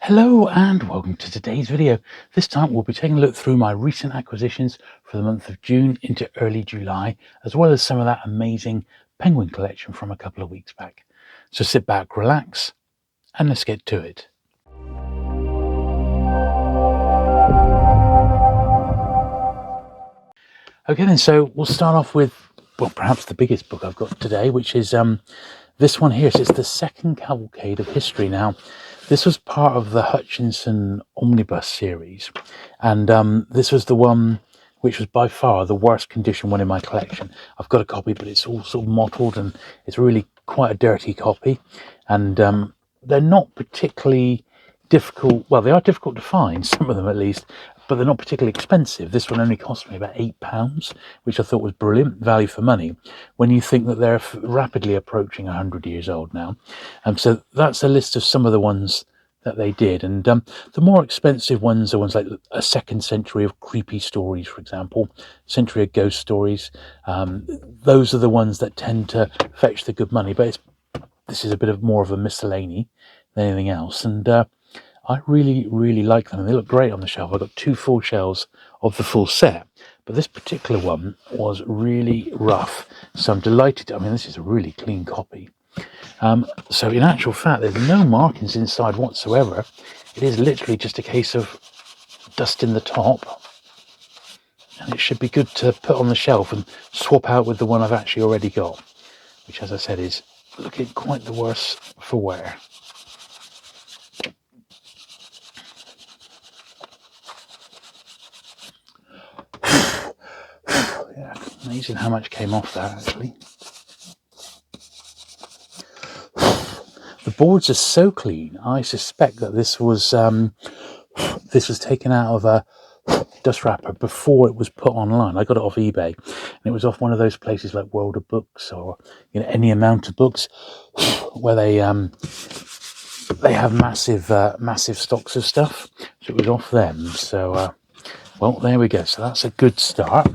Hello and welcome to today's video. This time we'll be taking a look through my recent acquisitions for the month of June into early July, as well as some of that amazing penguin collection from a couple of weeks back. So sit back, relax, and let's get to it. Okay then, so we'll start off with, well, perhaps the biggest book I've got today, which is this one here. So it's the second Cavalcade of History. Now, this was part of the Hutchinson Omnibus series, and this was the one which was by far the worst condition one in my collection. I've got a copy, but it's all sort of mottled, and it's really quite a dirty copy, and they're not particularly difficult. Well, they are difficult to find, some of them at least, but they're not particularly expensive. This one only cost me about £8, which I thought was brilliant value for money when you think that they're rapidly approaching 100 years old now. So that's a list of some of the ones that they did. And the more expensive ones are ones like a second century of creepy stories, for example, century of ghost stories. Those are the ones that tend to fetch the good money. But this is a bit of more of a miscellany than anything else. And I really, really like them. And they look great on the shelf. I've got 2 full shelves of the full set. But this particular one was really rough. So I'm delighted. I mean, this is a really clean copy. So in actual fact, there's no markings inside whatsoever. It is literally just a case of dust in the top. And it should be good to put on the shelf and swap out with the one I've actually already got, which, as I said, is looking quite the worse for wear. Yeah, amazing how much came off that, actually. The boards are so clean. I suspect that this was taken out of a dust wrapper before it was put online. I got it off eBay, and it was off one of those places like World of Books or any amount of books where they have massive stocks of stuff. So it was off them. So well, there we go. So that's a good start.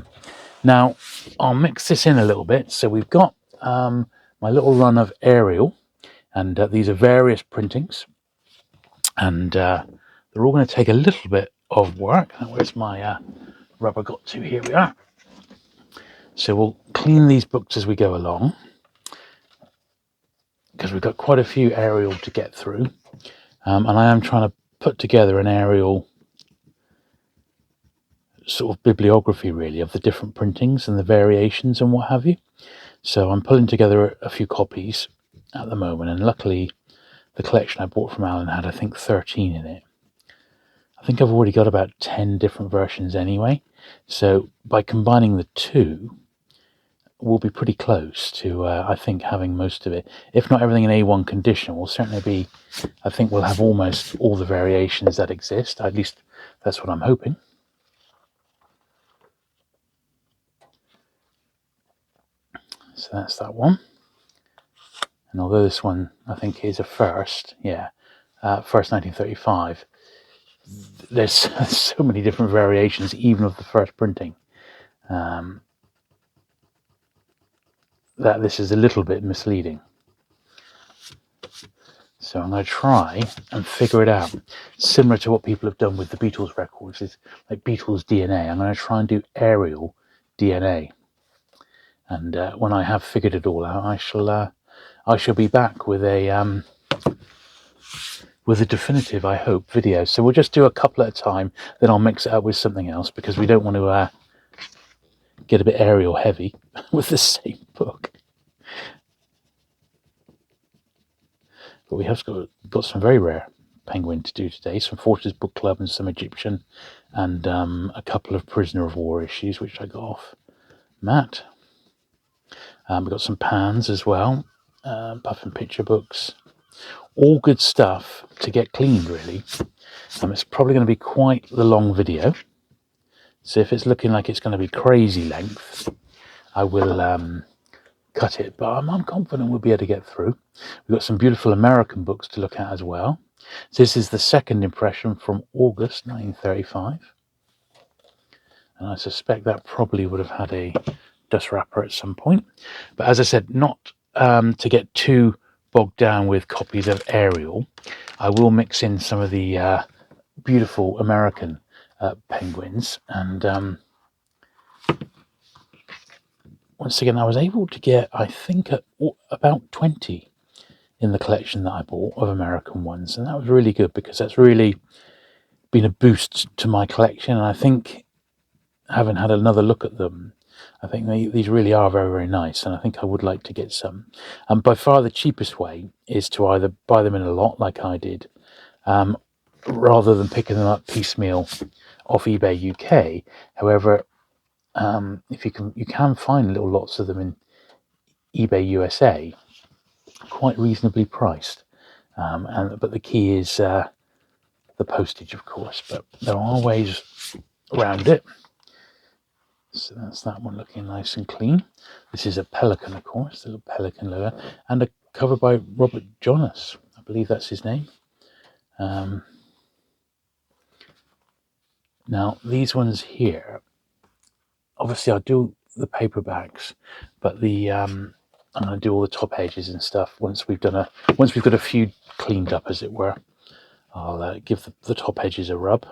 Now I'll mix this in a little bit. So we've got my little run of Arial. And these are various printings, and they're all going to take a little bit of work. Where's my rubber got to? Here we are. So we'll clean these books as we go along, because we've got quite a few Arial to get through, and I am trying to put together an Arial sort of bibliography, really, of the different printings and the variations and what have you. So I'm pulling together a few copies at the moment, and luckily the collection I bought from Alan had, I think, 13 in it. I think I've already got about 10 different versions anyway, so by combining the two we'll be pretty close to I think having most of it, if not everything in A1 condition. Will certainly be, I think we'll have almost all the variations that exist, at least that's what I'm hoping. So that's that one. And although this one, I think, is a first, first 1935, there's so many different variations, even of the first printing, that this is a little bit misleading. So I'm going to try and figure it out, similar to what people have done with the Beatles records, is like Beatles DNA. I'm going to try and do Arial DNA. And when I have figured it all out, I shall be back with a definitive, I hope, video. So we'll just do a couple at a time, then I'll mix it up with something else, because we don't want to get a bit Arial heavy with the same book. But we have got some very rare penguin to do today, some Forces Book Club and some Egyptian, and a couple of Prisoner of War issues, which I got off Matt. We've got some pans as well, Puffin picture books, all good stuff to get cleaned, really. It's probably going to be quite the long video, so if it's looking like it's going to be crazy length, I will cut it, but I'm confident we'll be able to get through. We've got some beautiful American books to look at as well. So this is the second impression from August 1935, and I suspect that probably would have had a dust wrapper at some point. But as I said, not to get too bogged down with copies of Ariel, I will mix in some of the beautiful American penguins. And once again, I was able to get, I think, about 20 in the collection that I bought of American ones, and that was really good because that's really been a boost to my collection. And I think, having had another look at them, I think these really are very, very nice, and I think I would like to get some. And by far the cheapest way is to either buy them in a lot, like I did, rather than picking them up piecemeal off eBay UK. However, if you can find little lots of them in eBay USA, quite reasonably priced. But the key is the postage, of course. But there are ways around it. So that's that one looking nice and clean. This is a pelican, of course, the little pelican logo, and a cover by Robert Jonas. I believe that's his name. Now, these ones here, obviously I'll do the paperbacks, but I'm going to do all the top edges and stuff once we've got a few cleaned up, as it were. I'll give the top edges a rub.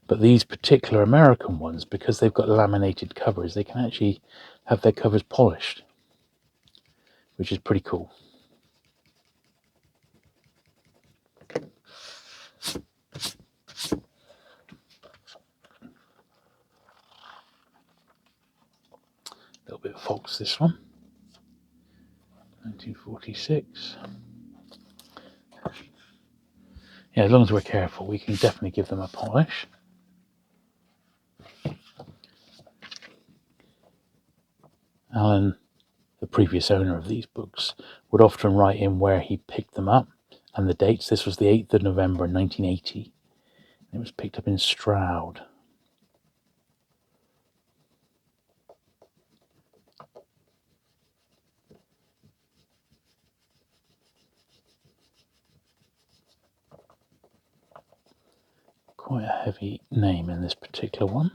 But these particular American ones, because they've got laminated covers, they can actually have their covers polished, which is pretty cool. A little bit of Fox, this one. 1946. Yeah, as long as we're careful, we can definitely give them a polish. Alan, the previous owner of these books, would often write in where he picked them up and the dates. This was the 8th of November 1980. It was picked up in Stroud. Quite a heavy name in this particular one.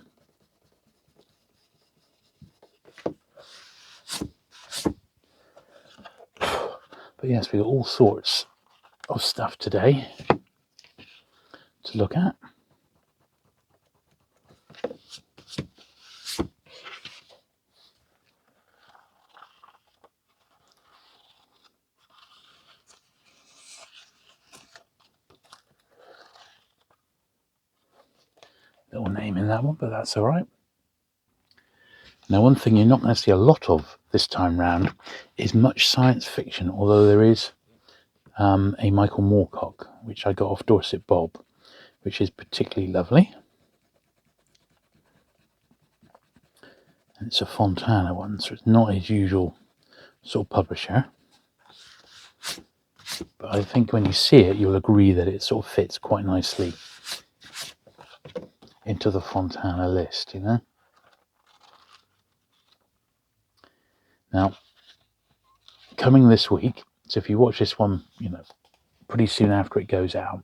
But yes, we've got all sorts of stuff today to look at. Little name in that one, but that's all right. Now, one thing you're not going to see a lot of this time round is much science fiction, although there is a Michael Moorcock, which I got off Dorset Bob, which is particularly lovely. And it's a Fontana one, so it's not his usual sort of publisher. But I think when you see it, you'll agree that it sort of fits quite nicely into the Fontana list, you know. Now, coming this week, so if you watch this one, you know, pretty soon after it goes out,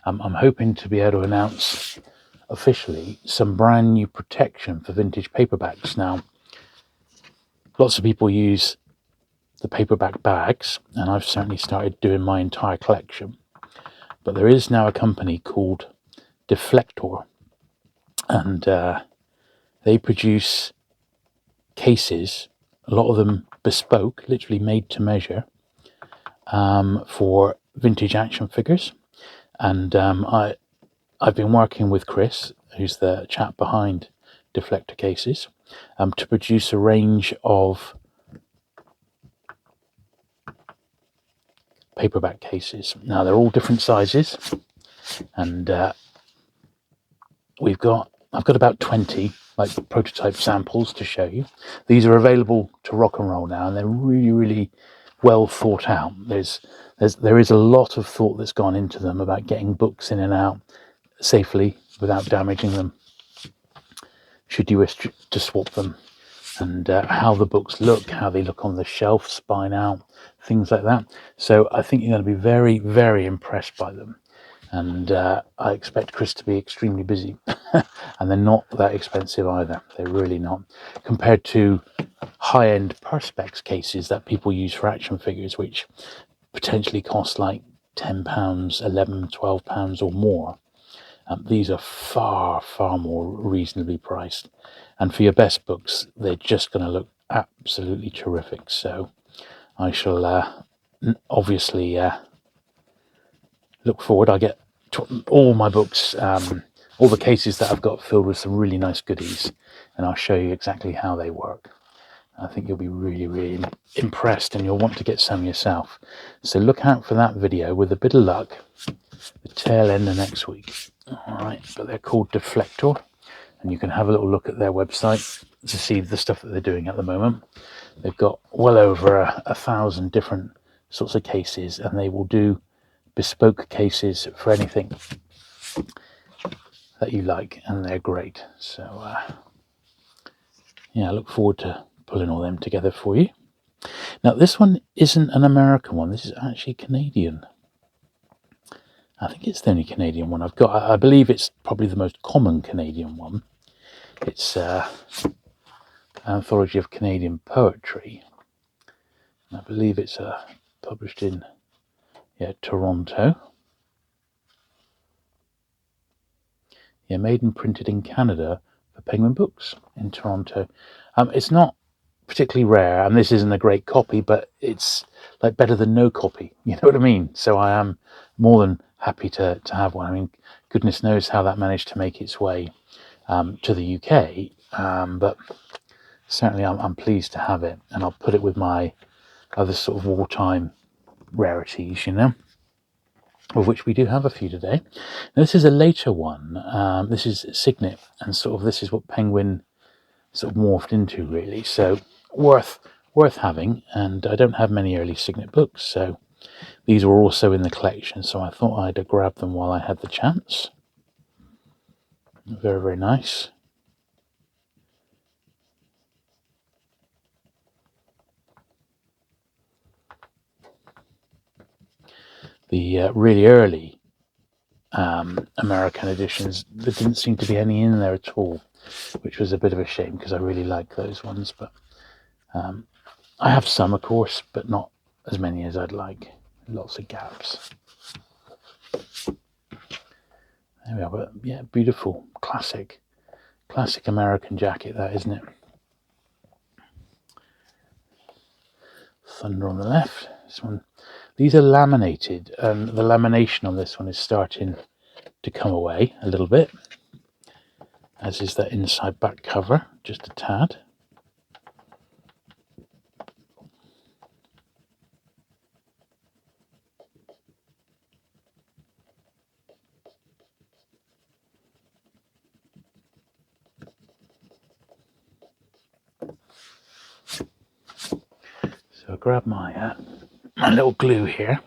I'm hoping to be able to announce officially some brand new protection for vintage paperbacks. Now, lots of people use the paperback bags, and I've certainly started doing my entire collection. But there is now a company called Deflector, and they produce cases, a lot of them bespoke, literally made to measure, for vintage action figures. And I've been working with Chris, who's the chap behind Deflector Cases, to produce a range of paperback cases. Now, they're all different sizes, and I've got about 20 like prototype samples to show you. These are available to rock and roll now, and they're really, really well thought out. There is a lot of thought that's gone into them about getting books in and out safely without damaging them, should you wish to swap them, and how the books look, how they look on the shelf, spine out, things like that. So I think you're going to be very, very impressed by them. and I expect Chris to be extremely busy. And they're not that expensive either. They're really not, compared to high-end perspex cases that people use for action figures, which potentially cost like £10, £11, £12 or more. These are far more reasonably priced, and for your best books they're just going to look absolutely terrific. So I shall obviously look forward. I get all my books, all the cases that I've got filled with some really nice goodies, and I'll show you exactly how they work. I think you'll be really impressed, and you'll want to get some yourself. So look out for that video. With a bit of luck, the tail end of next week. All right, but they're called Deflector, and you can have a little look at their website to see the stuff that they're doing at the moment. They've got well over 1,000 different sorts of cases, and they will do bespoke cases for anything that you like, and they're great. So yeah, I look forward to pulling all them together for you. Now this one isn't an American one, this is actually Canadian. I think it's the only Canadian one I've got. I believe it's probably the most common Canadian one. It's an anthology of Canadian poetry. I believe it's published in Toronto. Yeah, made and printed in Canada for Penguin Books in Toronto. It's not particularly rare, and this isn't a great copy, but it's like better than no copy. You know what I mean? So I am more than happy to have one. I mean, goodness knows how that managed to make its way to the UK, but certainly I'm pleased to have it, and I'll put it with my other sort of wartime rarities, you know, of which we do have a few today. Now, this is a later one. This is Signet, and sort of this is what Penguin sort of morphed into, really. So worth having, and I don't have many early Signet books, so these were also in the collection, so I thought I'd grab them while I had the chance. Very nice. The really early American editions, there didn't seem to be any in there at all, which was a bit of a shame because I really like those ones. But I have some, of course, but not as many as I'd like. Lots of gaps. There we are. But yeah, beautiful, classic American jacket, that, isn't it? Thunder on the left. This one. These are laminated, and the lamination on this one is starting to come away a little bit, as is that inside back cover, just a tad. So I grab my little glue here.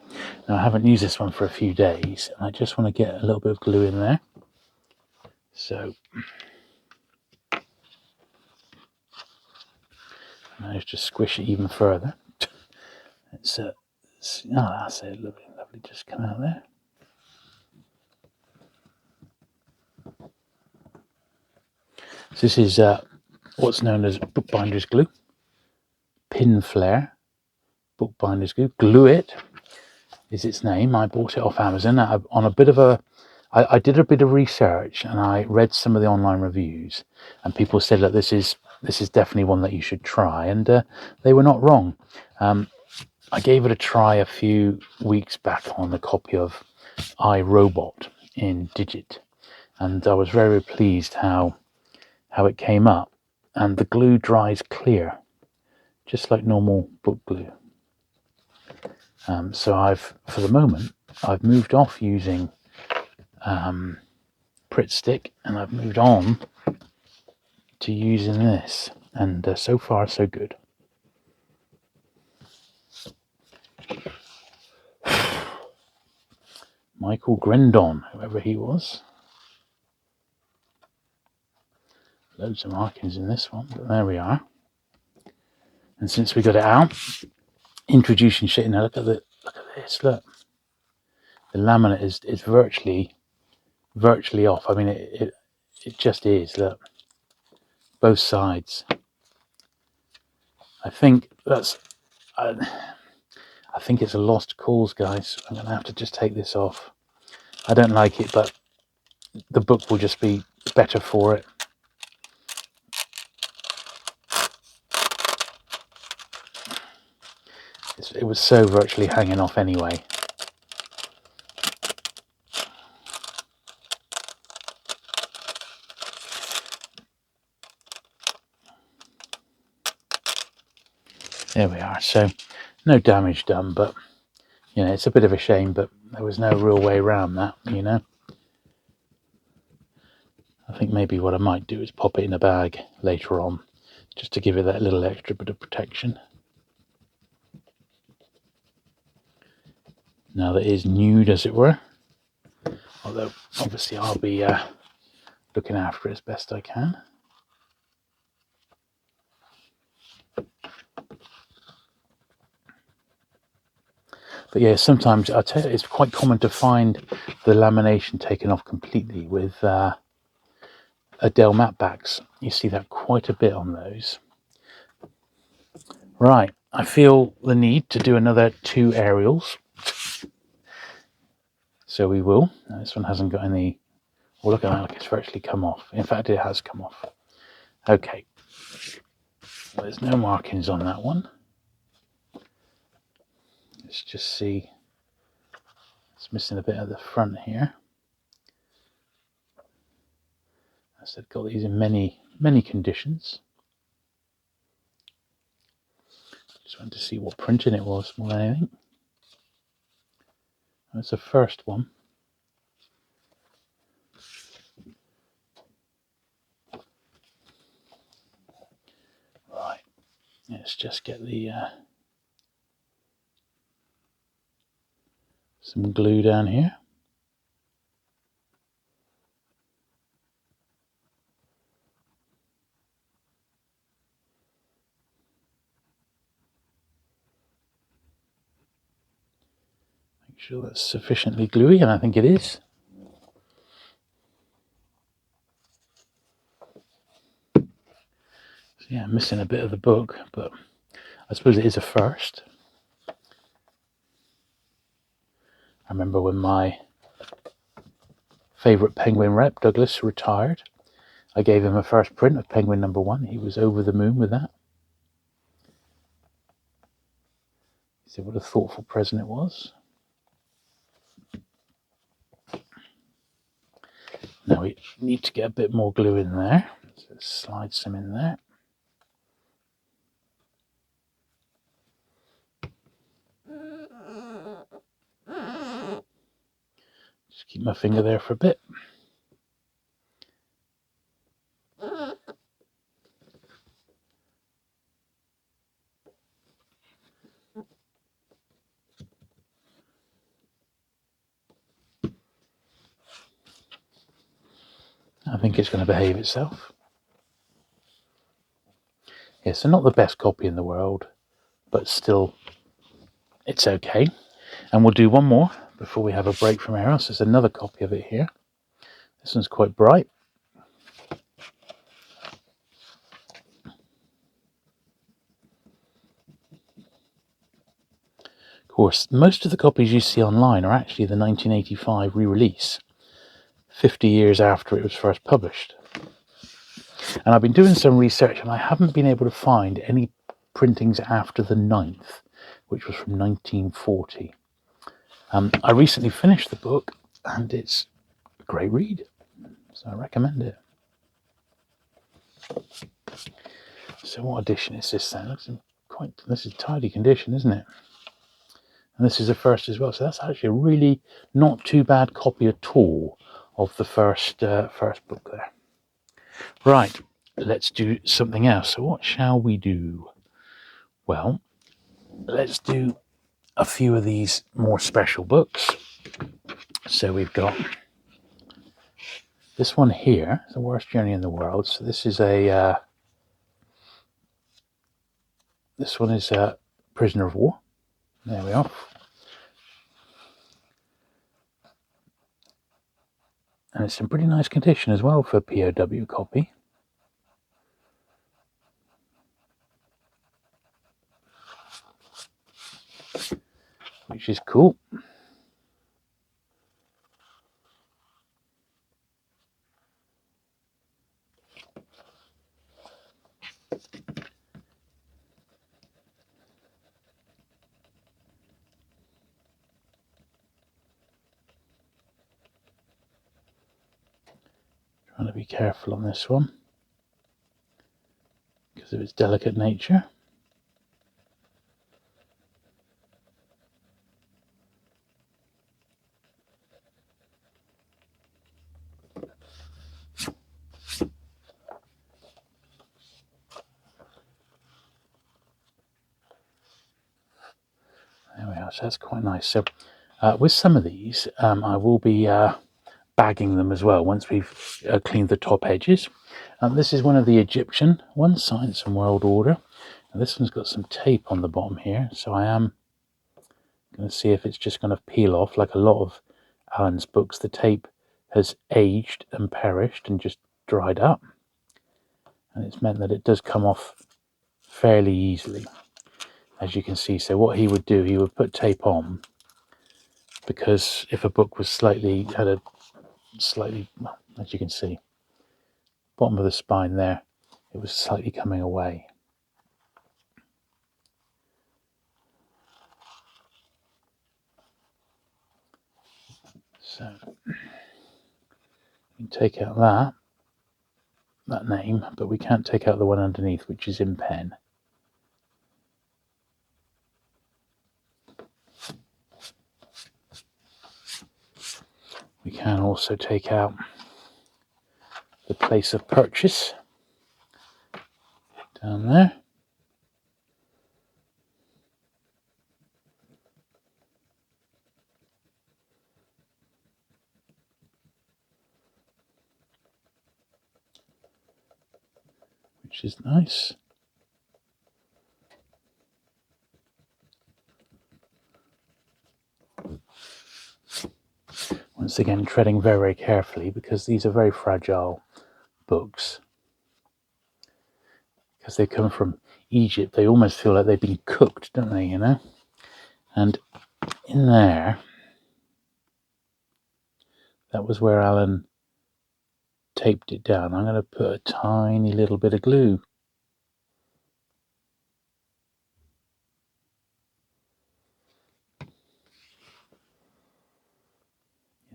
Now I haven't used this one for a few days, and I just want to get a little bit of glue in there. So managed to squish it even further. It's that's it, lovely, just come out there. So this is what's known as bookbinder's glue, pin flare bookbinder's glue. Glue It is its name. I bought it off Amazon on a bit of a. I did a bit of research, and I read some of the online reviews, and people said that this is definitely one that you should try, and they were not wrong. I gave it a try a few weeks back on a copy of I, Robot in Digit, and I was very pleased how it came up, and the glue dries clear, just like normal book glue. So for the moment, I've moved off using Pritt Stick, and I've moved on to using this, and so far so good. Michael Grendon, whoever he was. Loads of markings in this one, but there we are. And since we got it out, introducing shit. Now look at this. Look, The laminate is virtually off. I mean, it just is. Look, both sides. I think that's. I think it's a lost cause, guys. I'm gonna have to just take this off. I don't like it, but the book will just be better for it. It was so virtually hanging off anyway. There we are. So no damage done, but you know, it's a bit of a shame, but there was no real way around that, you know. I think maybe what I might do is pop it in a bag later on, just to give it that little extra bit of protection. Now that it is nude, as it were. Although, obviously, I'll be looking after it as best I can. But yeah, sometimes, I'll tell you, it's quite common to find the lamination taken off completely with Adele matte backs. You see that quite a bit on those. Right, I feel the need to do another 2 aerials. So we will. Now, this one hasn't got any... Oh, look at that, like it's virtually come off. In fact, it has come off. Okay. Well, there's no markings on that one. Let's just see. It's missing a bit at the front here. I said, got these in many conditions. Just wanted to see what printing it was more than anything. That's the first one. Right. Let's just get the some glue down here. Make sure that's sufficiently gluey, and I think it is. So yeah, I'm missing a bit of the book, but I suppose it is a first. I remember when my favourite Penguin rep, Douglas, retired. I gave him a first print of Penguin #1. He was over the moon with that. See what a thoughtful present it was. Now we need to get a bit more glue in there. So slide some in there. Just keep my finger there for a bit. I think it's going to behave itself. Yeah, so not the best copy in the world, but still, it's okay. And we'll do one more before we have a break from here. So there's another copy of it here. This one's quite bright. Of course, most of the copies you see online are actually the 1985 re-release, 50 years after it was first published. And I've been doing some research and I haven't been able to find any printings after the 9th, which was from 1940. I recently finished the book and it's a great read, so I recommend it. So what edition is this then? Looks in this is tidy condition, isn't it? And this is the first as well, so that's actually a really not too bad copy at all of the first book there. Right, let's do something else. So what shall we do? Well, let's do a few of these more special books. So we've got this one here, The Worst Journey in the World. So this is a this one is a Prisoner of War. There we are. And it's in pretty nice condition as well for a POW copy. Which is cool. Trying to be careful on this one because of its delicate nature. There we are, so that's quite nice. So with some of these, I will be bagging them as well once we've cleaned the top edges. This is one of the Egyptian ones, Science and World Order. And this one's got some tape on the bottom here, so I am going to see if it's just going to peel off. Like a lot of Alan's books, the tape has aged and perished and just dried up. And it's meant that it does come off fairly easily, as you can see. So what he would do, he would put tape on, because if a book was had a slightly, well, as you can see, bottom of the spine there, it was slightly coming away. So we can take out that name, but we can't take out the one underneath, which is in pen. We can also take out the place of purchase down there. Which is nice. Once again, treading very, very carefully, because these are very fragile books. Because they come from Egypt, they almost feel like they've been cooked, don't they, you know? And in there, that was where Alan taped it down. I'm going to put a tiny little bit of glue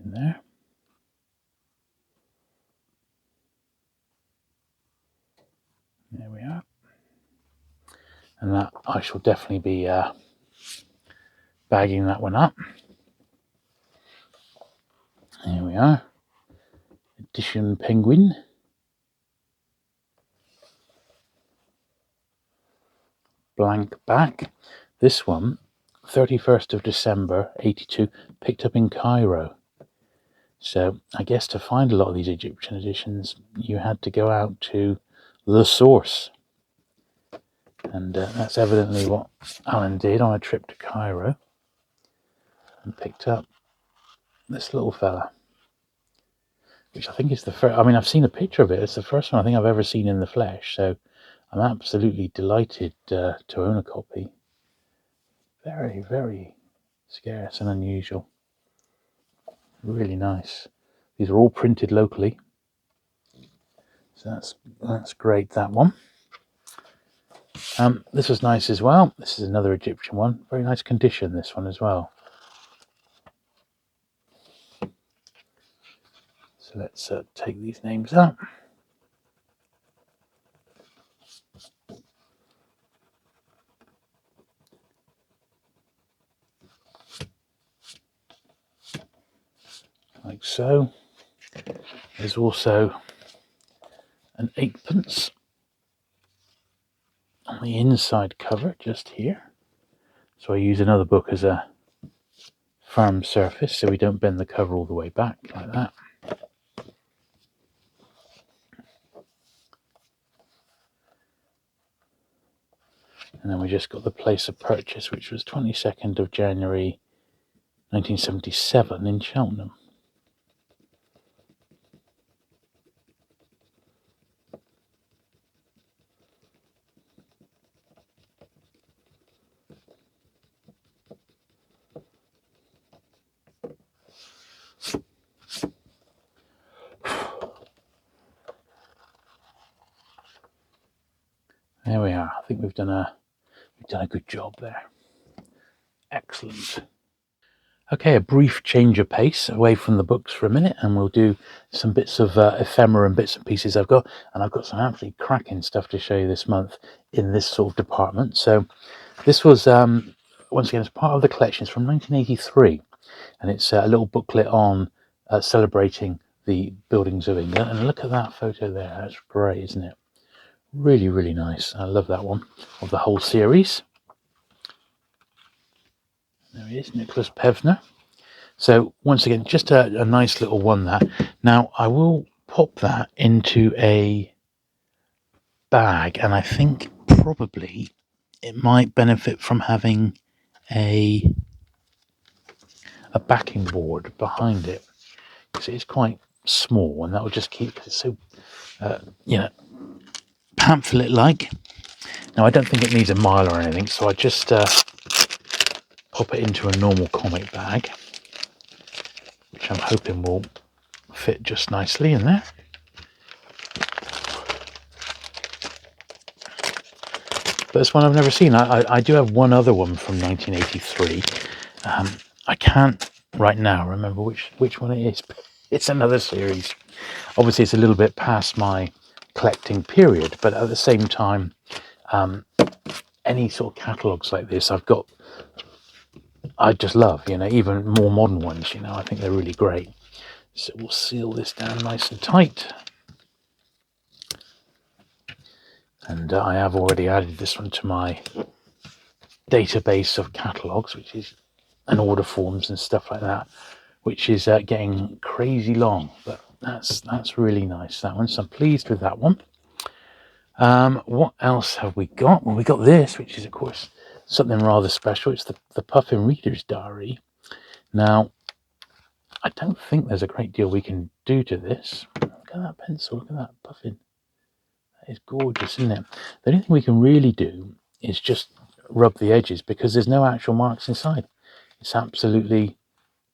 in there. There we are. And that, I shall definitely be bagging that one up. There we are. Edition Penguin. Blank back. This one, 31st of December 82, picked up in Cairo. So I guess to find a lot of these Egyptian editions, you had to go out to the source. And that's evidently what Alan did on a trip to Cairo, and picked up this little fella, which I think is the first. I mean, I've seen a picture of it. It's the first one I think I've ever seen in the flesh. So I'm absolutely delighted to own a copy. Very, very scarce and unusual. Really nice. These are all printed locally. So that's great, that one. This was nice as well. This is another Egyptian one. Very nice condition, this one as well. So let's take these names out. Like so. There's also an 8p on the inside cover, just here. So I use another book as a firm surface so we don't bend the cover all the way back like that. And then we just got the place of purchase, which was 22nd of January 1977 in Cheltenham. think we've done a good job there. Excellent. Okay, a brief change of pace away from the books for a minute, and we'll do some bits of ephemera and bits and pieces I've got. And I've got some absolutely cracking stuff to show you this month in this sort of department. So this was, once again, it's part of the collection. It's from 1983, and it's a little booklet on celebrating the buildings of England. And look at that photo there. That's great, isn't it? Really, really nice. I love that one of the whole series. There he is, Nicholas Pevner. So once again, just a nice little one that. Now I will pop that into a bag, and I think probably it might benefit from having a backing board behind it, because it is quite small, and that will just keep it so, pamphlet-like. Now I don't think it needs a mile or anything, so I just pop it into a normal comic bag, which I'm hoping will fit just nicely in there. But it's one I've never seen. I do have one other one from 1983. I can't right now remember which one it is, but it's another series. Obviously it's a little bit past my collecting period, but at the same time, any sort of catalogues like this I just love, even more modern ones, I think they're really great. So we'll seal this down nice and tight. And I have already added this one to my database of catalogues, which is, and order forms and stuff like that, which is getting crazy long, but that's really nice, that one. So I'm pleased with that one. What else have we got? Well, we got this, which is of course something rather special. It's the Puffin Reader's Diary. Now, I don't think there's a great deal we can do to this. Look at that pencil, look at that Puffin. That is gorgeous, isn't it? The only thing we can really do is just rub the edges, because there's no actual marks inside. It's absolutely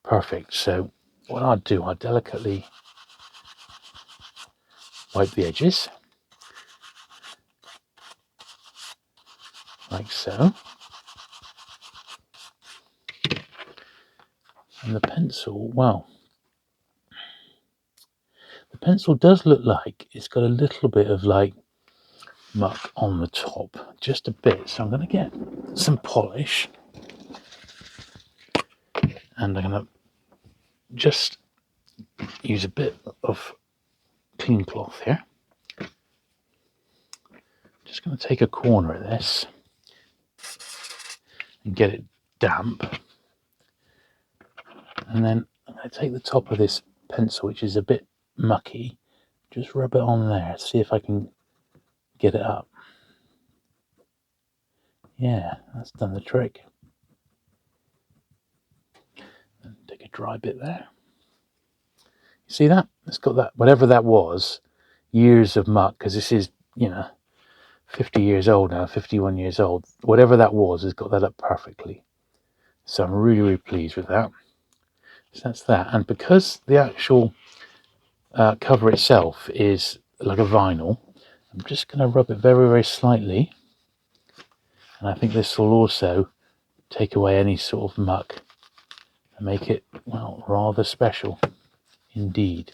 perfect. So what I'll do, I'll delicately wipe the edges, like so. And the pencil, well, the pencil does look like it's got a little bit of like muck on the top, just a bit. So I'm going to get some polish, and I'm going to just use a bit of clean cloth here. Just going to take a corner of this and get it damp, and then I'm going to take the top of this pencil, which is a bit mucky, just rub it on there, see if I can get it up. Yeah, that's done the trick. And take a dry bit there. You see that? It's got that, whatever that was, years of muck, because this is, 50 years old now, 51 years old. Whatever that was has got that up perfectly. So I'm really, really pleased with that. So that's that. And because the actual cover itself is like a vinyl, I'm just going to rub it very, very slightly. And I think this will also take away any sort of muck and make it, well, rather special indeed.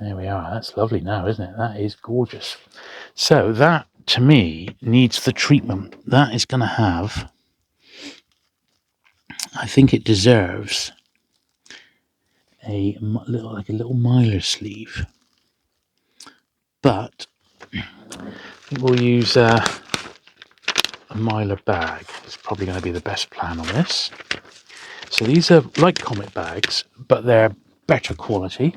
There we are. That's lovely now, isn't it? That is gorgeous. So that, to me, needs the treatment. That is going to have, I think it deserves a little miler sleeve. But I think we'll use a miler bag. It's probably going to be the best plan on this. So these are like comic bags, but they're better quality.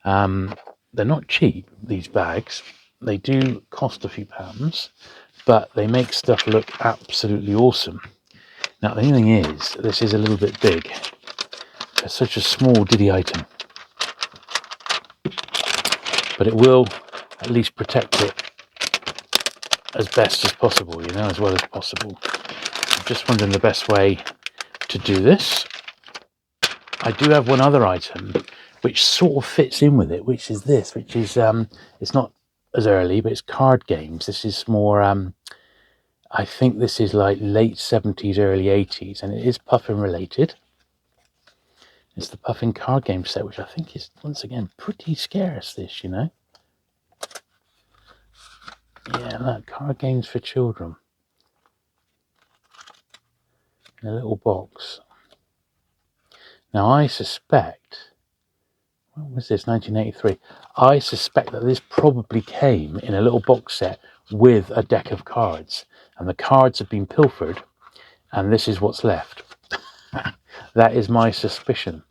They're not cheap, these bags. They do cost a few pounds, but they make stuff look absolutely awesome. Now the only thing is, this is a little bit big for such a small diddy item, but it will at least protect it as best as possible, as well as possible. I'm just wondering the best way to do this. I do have one other item which sort of fits in with it, which is this, which is it's not as early, but it's card games. This is more I think this is like late 70s, early 80s, and it is Puffin related. It's the Puffin card game set, which I think is, once again, pretty scarce, this, you know. Yeah, look, card games for children. In a little box. Now, I suspect, when was this, 1983? I suspect that this probably came in a little box set with a deck of cards. And the cards have been pilfered, and this is what's left. That is my suspicion.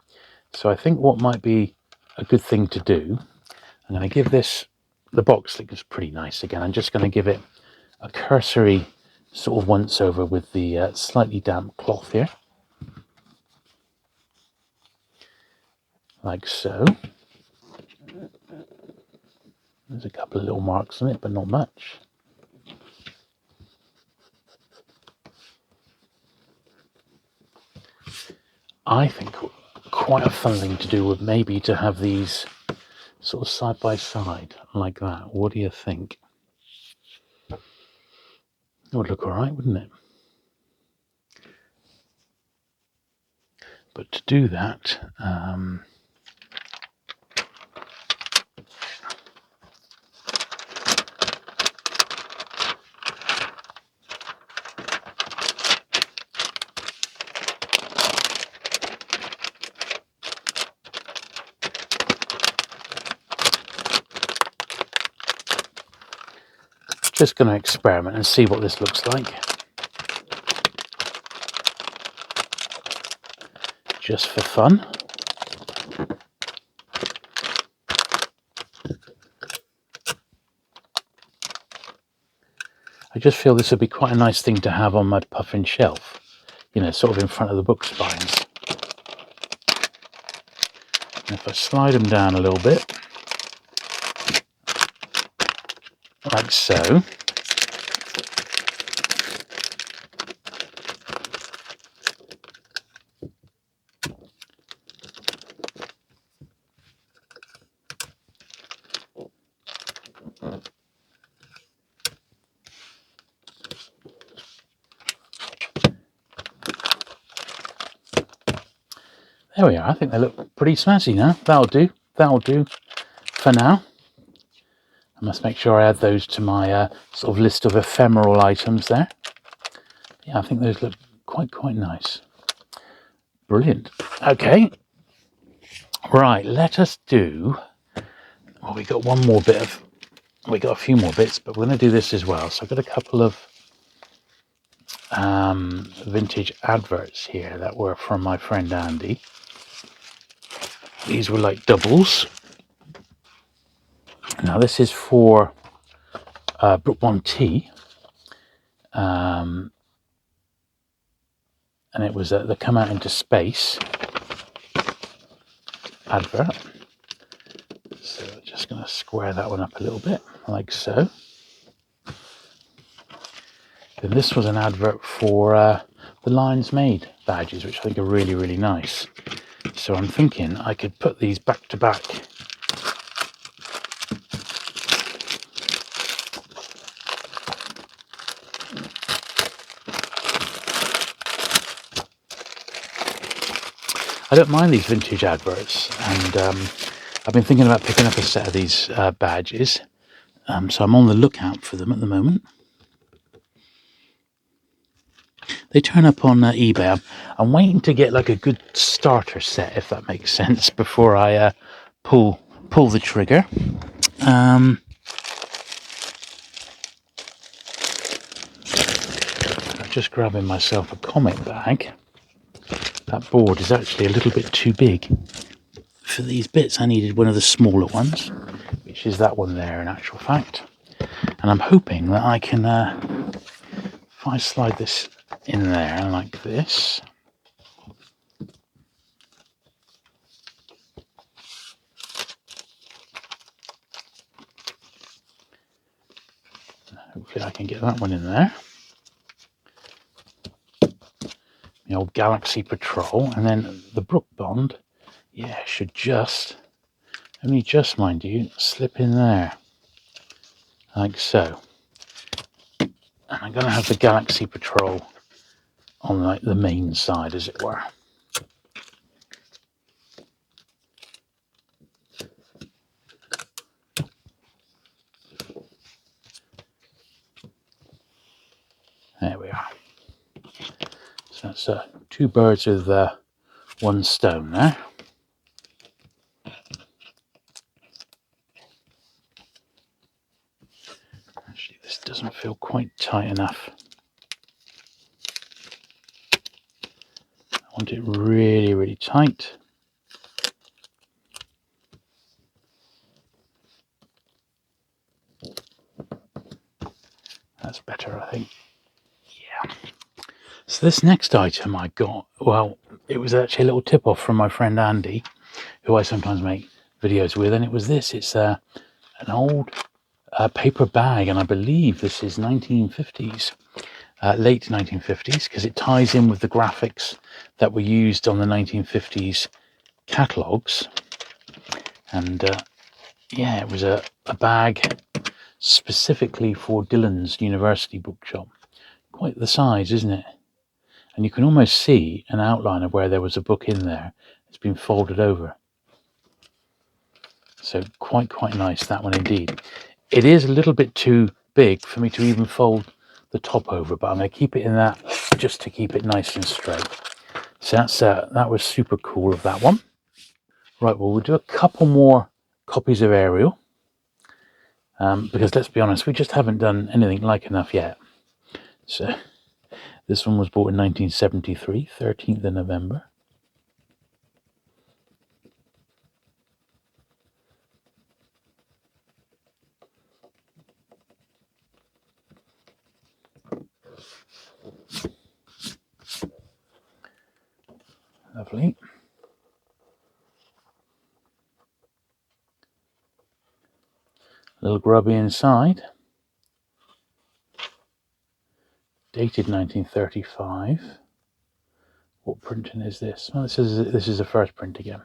So I think what might be a good thing to do, I'm going to give this, the box looks pretty nice again. I'm just going to give it a cursory sort of once over with the slightly damp cloth here. Like so. There's a couple of little marks on it, but not much. I think quite a fun thing to do would maybe to have these sort of side by side like that. What do you think? It would look all right, wouldn't it? But to do that, just going to experiment and see what this looks like. Just for fun. I just feel this would be quite a nice thing to have on my Puffin shelf, you know, sort of in front of the book spines. And if I slide them down a little bit, like so, there we are. I think they look pretty snazzy now. That'll do. That'll do for now. I must make sure I add those to my sort of list of ephemeral items there. Yeah, I think those look quite nice. Brilliant. Okay. Right, let us do... Well, we got one more bit of... We got a few more bits, but we're going to do this as well. So I've got a couple of vintage adverts here that were from my friend Andy. These were like doubles. Now this is for Book 1T, and it was the Come Out Into Space advert. So just going to square that one up a little bit, like so. Then this was an advert for the Lion's Maid badges, which I think are really nice. So I'm thinking I could put these back to back. I don't mind these vintage adverts, and I've been thinking about picking up a set of these badges, so I'm on the lookout for them at the moment. They turn up on eBay. I'm waiting to get like a good starter set, if that makes sense, before I pull the trigger. I'm just grabbing myself a comic bag. That board is actually a little bit too big for these bits. I needed one of the smaller ones, which is that one there in actual fact. And I'm hoping that I can, if I slide this in there like this, hopefully I can get that one in there. the old Galaxy Patrol, and then the Brook Bond, yeah, should just, only just mind you, slip in there, like so. And I'm going to have the Galaxy Patrol on like the main side, as it were. There we are. So that's two birds with one stone there. Actually, this doesn't feel quite tight enough. I want it really, really tight. That's better, I think. Yeah. So this next item I got, well, it was actually a little tip-off from my friend Andy, who I sometimes make videos with, and it was this. It's an old paper bag, and I believe this is 1950s, late 1950s, because it ties in with the graphics that were used on the 1950s catalogues. And yeah, it was a bag specifically for Dillon's University bookshop. Quite the size, isn't it? And you can almost see an outline of where there was a book in there. It's been folded over. So quite nice, that one indeed. It is a little bit too big for me to even fold the top over, but I'm going to keep it in that just to keep it nice and straight. So that's that was super cool of that one. Right, well, we'll do a couple more copies of Ariel, because let's be honest, we just haven't done anything like enough yet. So this one was bought in 1973, 13th of November. Lovely. A little grubby inside. Dated 1935. What printing is this? Well, this is a first print again.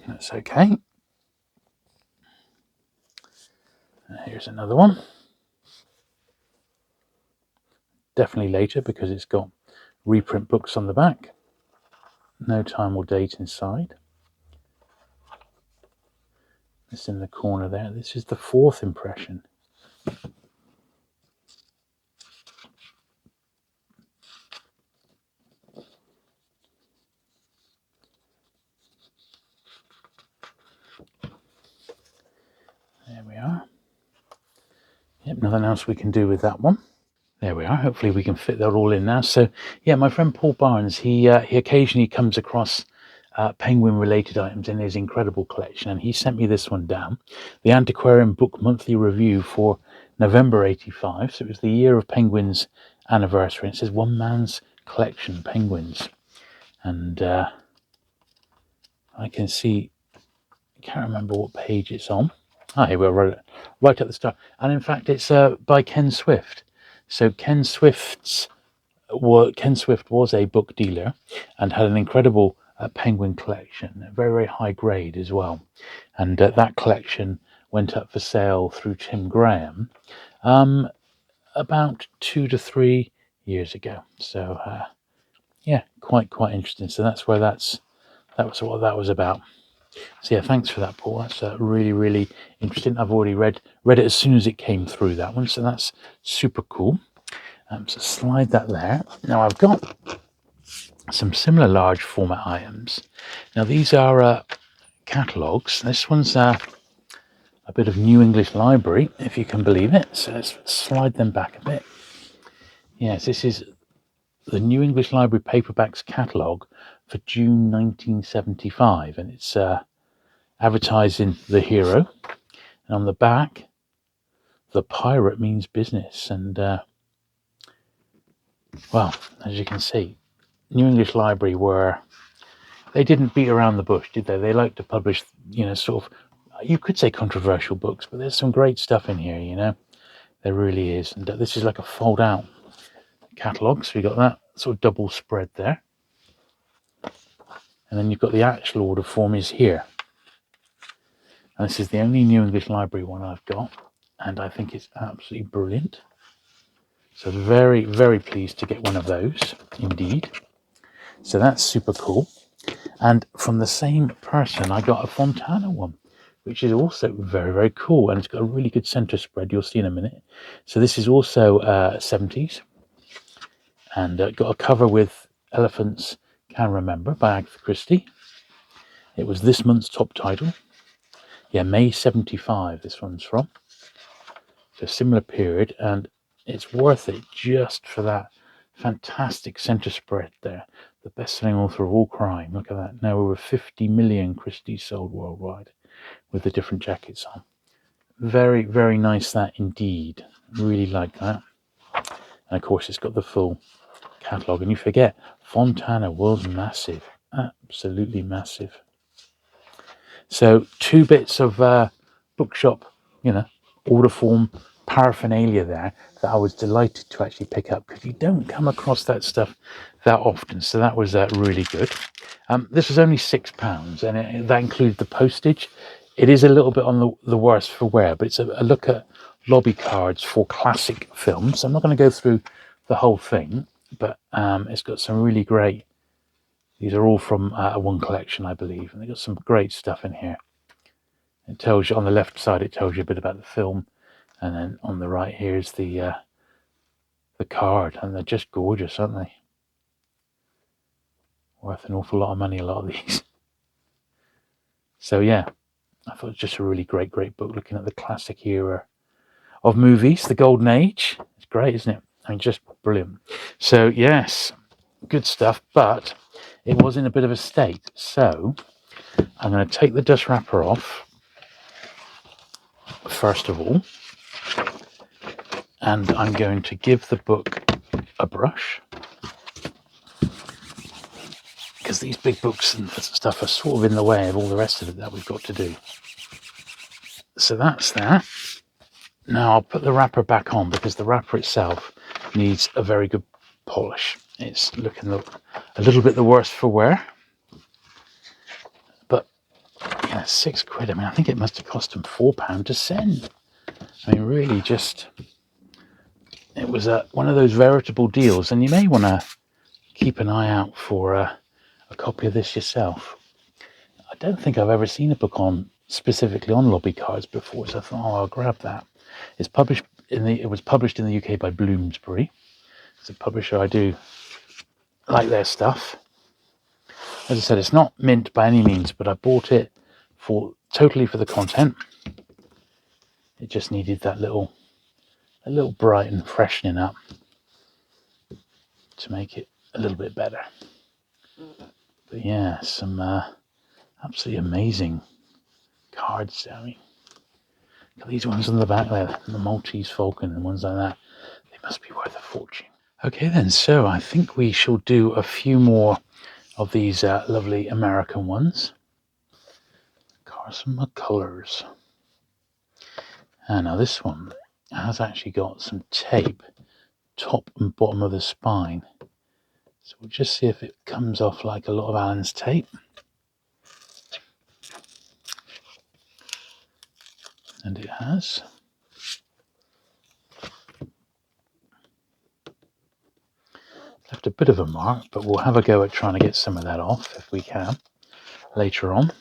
That's okay. Here's another one. Definitely later because it's got reprint books on the back. No time or date inside. This in the corner there. This is the fourth impression. There we are. Yep, nothing else we can do with that one. There we are. Hopefully we can fit that all in now. So yeah, my friend Paul Barnes, he occasionally comes across penguin related items in his incredible collection, and he sent me this one down, the Antiquarian Book Monthly Review for November 85. So it was the year of Penguin's anniversary. It says One Man's Collection Penguins, and I can see, I can't remember what page it's on. Here we are, right at the start. And in fact, it's by Ken Swift. So Ken Swift was a book dealer and had an incredible penguin collection, very, very high grade as well. And that collection went up for sale through Tim Graham about 2 to 3 years ago. So yeah, quite interesting. So that's where that was what that was about. So yeah, thanks for that, Paul. That's really, really interesting. I've already read it as soon as it came through, that one. So that's super cool. So slide that there. Now I've got some similar large format items. Now these are catalogues. This one's a bit of New English Library, if you can believe it. So let's slide them back a bit. Yes, this is the New English Library Paperbacks catalogue for June 1975, and it's advertising the hero, and on the back, the pirate means business. And well, as you can see, New English Library they didn't beat around the bush, did they? They like to publish, sort of, you could say controversial books, but there's some great stuff in here, There really is. And this is like a fold out catalogue, so you got that sort of double spread there. And then you've got the actual order form is here. And this is the only New English Library one I've got, and I think it's absolutely brilliant. So very, very pleased to get one of those, indeed. So that's super cool. And from the same person, I got a Fontana one, which is also very, very cool. And it's got a really good center spread. You'll see in a minute. So this is also 70s. And got a cover with Elephants Can Remember by Agatha Christie. It was this month's top title. Yeah, May 75 this one's from. So similar period, and it's worth it just for that fantastic center spread there. The best-selling author of all crime. Look at that. Now over 50 million Christie's sold worldwide with the different jackets on. Very, very nice that indeed. Really like that. And of course it's got the full catalogue. And you forget, Fontana was massive. Absolutely massive. So 2 bits of bookshop, order form paraphernalia there that I was delighted to actually pick up, because you don't come across that stuff that often. So that was really good. This was only £6, and that includes the postage. It is a little bit on the worse for wear, but it's a look at lobby cards for classic films. I'm not going to go through the whole thing, but it's got some really great. These are all from one collection, I believe, and they've got some great stuff in here. It tells you on the left side, it tells you a bit about the film, and then on the right here's the card, and they're just gorgeous, aren't they? Worth an awful lot of money, a lot of these. So yeah, I thought it was just a really great book, looking at the classic era of movies, the golden age. It's great, isn't it? I mean, just brilliant. So yes, good stuff, but it was in a bit of a state. So I'm going to take the dust wrapper off first of all, and I'm going to give the book a brush, because these big books and stuff are sort of in the way of all the rest of it that we've got to do. So that's that. Now I'll put the wrapper back on, because the wrapper itself needs a very good polish. It's looking a little bit the worse for wear, but yeah, £6. I mean, I think it must have cost them £4 to send. I mean, really, it was one of those veritable deals, and you may want to keep an eye out for a copy of this yourself. I don't think I've ever seen a book specifically on lobby cards before, so I thought, I'll grab that. It was published in the UK by Bloomsbury. It's a publisher I do like their stuff. As I said, it's not mint by any means, but I bought it totally for the content. It just needed a little brighten, freshening up to make it a little bit better. But yeah, some absolutely amazing cards. I mean, look at these ones on the back there, the Maltese Falcon and ones like that. They must be worth a fortune. Okay then, so I think we shall do a few more of these lovely American ones. Carson McCullers. And now this one has actually got some tape top and bottom of the spine. So we'll just see if it comes off like a lot of Allen's tape. And it has. Left a bit of a mark, but we'll have a go at trying to get some of that off if we can later on.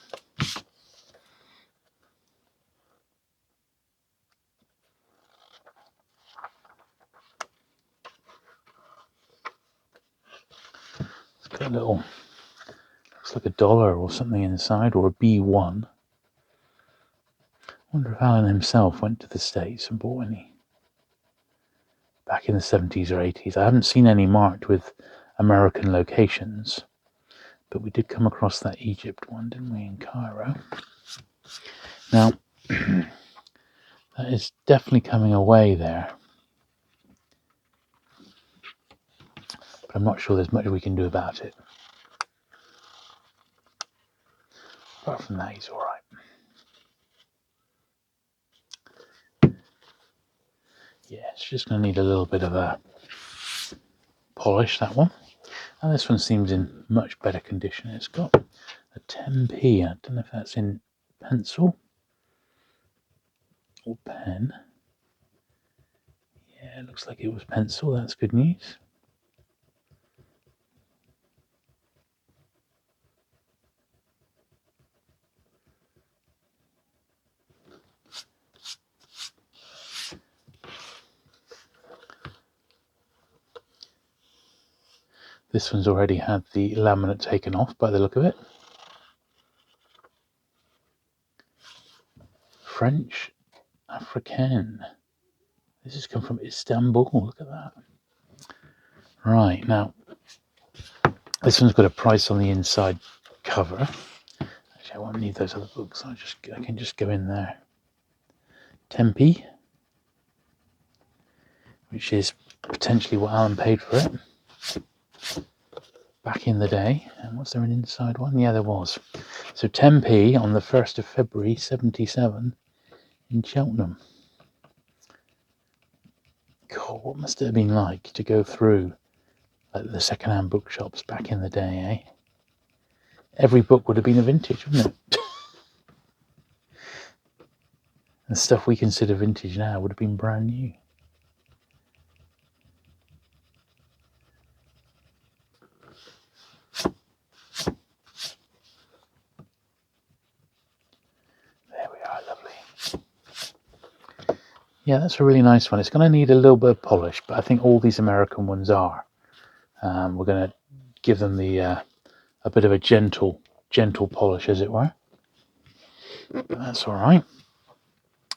It's got a little, looks like a dollar or something inside, or a B1. I wonder if Allen himself went to the States and bought any back in the 70s or 80s. I haven't seen any marked with American locations, but we did come across that Egypt one, didn't we, in Cairo? Now, that is definitely coming away there, but I'm not sure there's much we can do about it. Apart from that, he's all right. Yeah, it's just going to need a little bit of a polish, that one. And this one seems in much better condition. It's got a 10p. I don't know if that's in pencil or pen. Yeah, it looks like it was pencil. That's good news. This one's already had the laminate taken off by the look of it. French Africaine. This has come from Istanbul. Look at that. Right, now this one's got a price on the inside cover. Actually, I won't need those other books. I can just go in there. 10p, which is potentially what Alan paid for it back in the day. And was there an inside one? Yeah, there was. So 10p on the 1st of February 77 in Cheltenham. God, what must it have been like to go through like the second-hand bookshops back in the day, eh? Every book would have been a vintage, wouldn't it? The stuff we consider vintage now would have been brand new. There we are, lovely. Yeah, that's a really nice one. It's going to need a little bit of polish, but I think all these American ones are. We're going to give them the a bit of a gentle polish, as it were. But that's all right.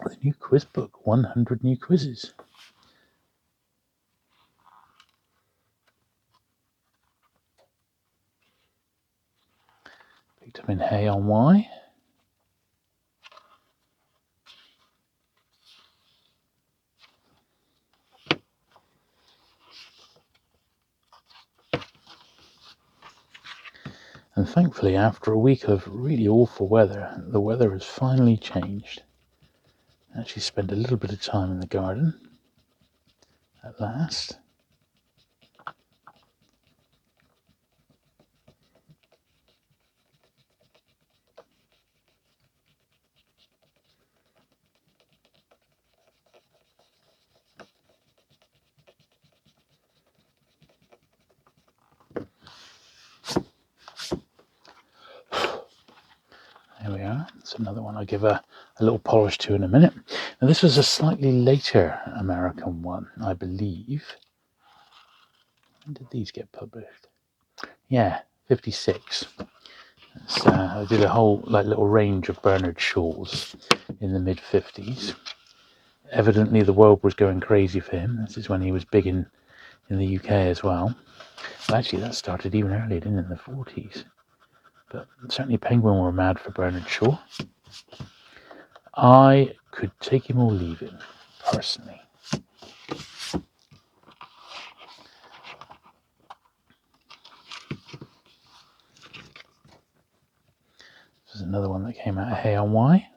The new quiz book, 100 new quizzes. Picked up in Hay on Wye. And thankfully, after a week of really awful weather, the weather has finally changed. I actually spent a little bit of time in the garden at last. There we are. It's another one I'll give a little polish to in a minute. Now, this was a slightly later American one, I believe. When did these get published? Yeah, 56. I did a whole little range of Bernard Shaws in the mid-50s. Evidently, the world was going crazy for him. This is when he was big in the UK as well. Well, actually, that started even earlier, didn't it, in the 40s. But certainly Penguin were mad for Bernard Shaw. I could take him or leave him, personally. This is another one that came out of Hay on Wye.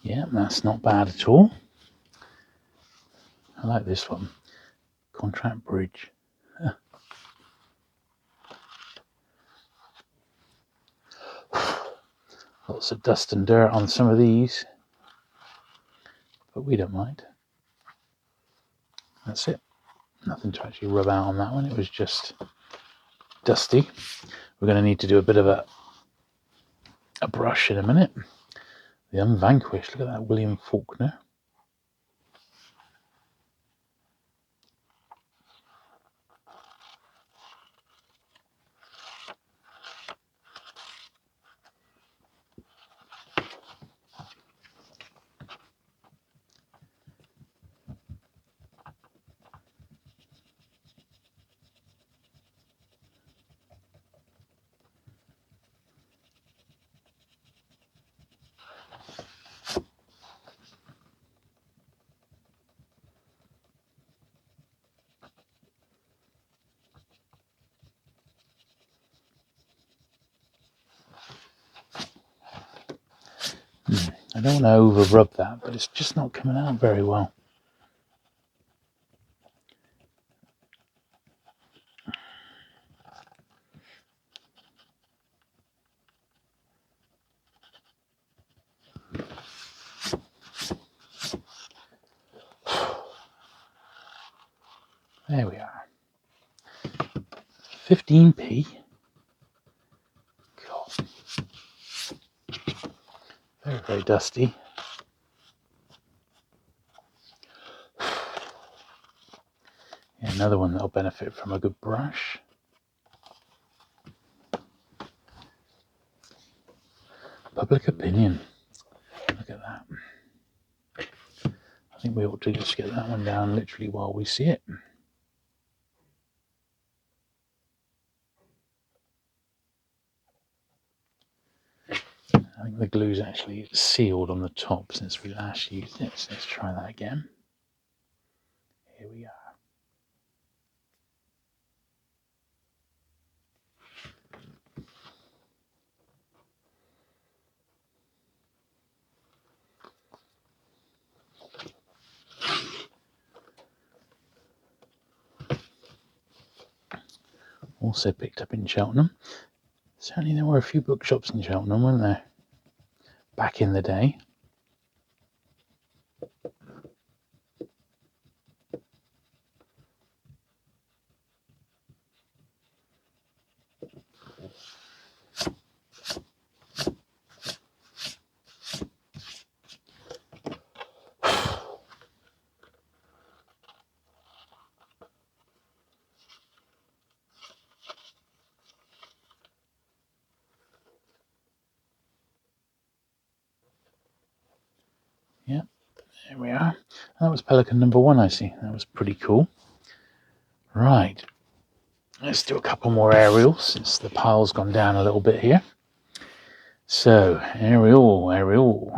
Yeah, that's not bad at all. I like this one. Contract Bridge. Lots of dust and dirt on some of these, but we don't mind. That's it. Nothing to actually rub out on that one. It was just dusty. We're going to need to do a bit of a brush in a minute. The Unvanquished. Look at that, William Faulkner. I don't want to over rub that, but it's just not coming out very well. There we are. 15p. God. Very, very dusty. Yeah, another one that'll benefit from a good brush. Public opinion. Look at that. I think we ought to just get that one down literally while we see it. I think the glue's actually sealed on the top since we last used it, so let's try that again. Here we are. Also picked up in Cheltenham. Certainly there were a few bookshops in Cheltenham, weren't there? Back in the day. Yeah, there we are. That was Pelican number 1, I see. That was pretty cool. Right. Let's do a couple more aerials since the pile's gone down a little bit here. So, aerial.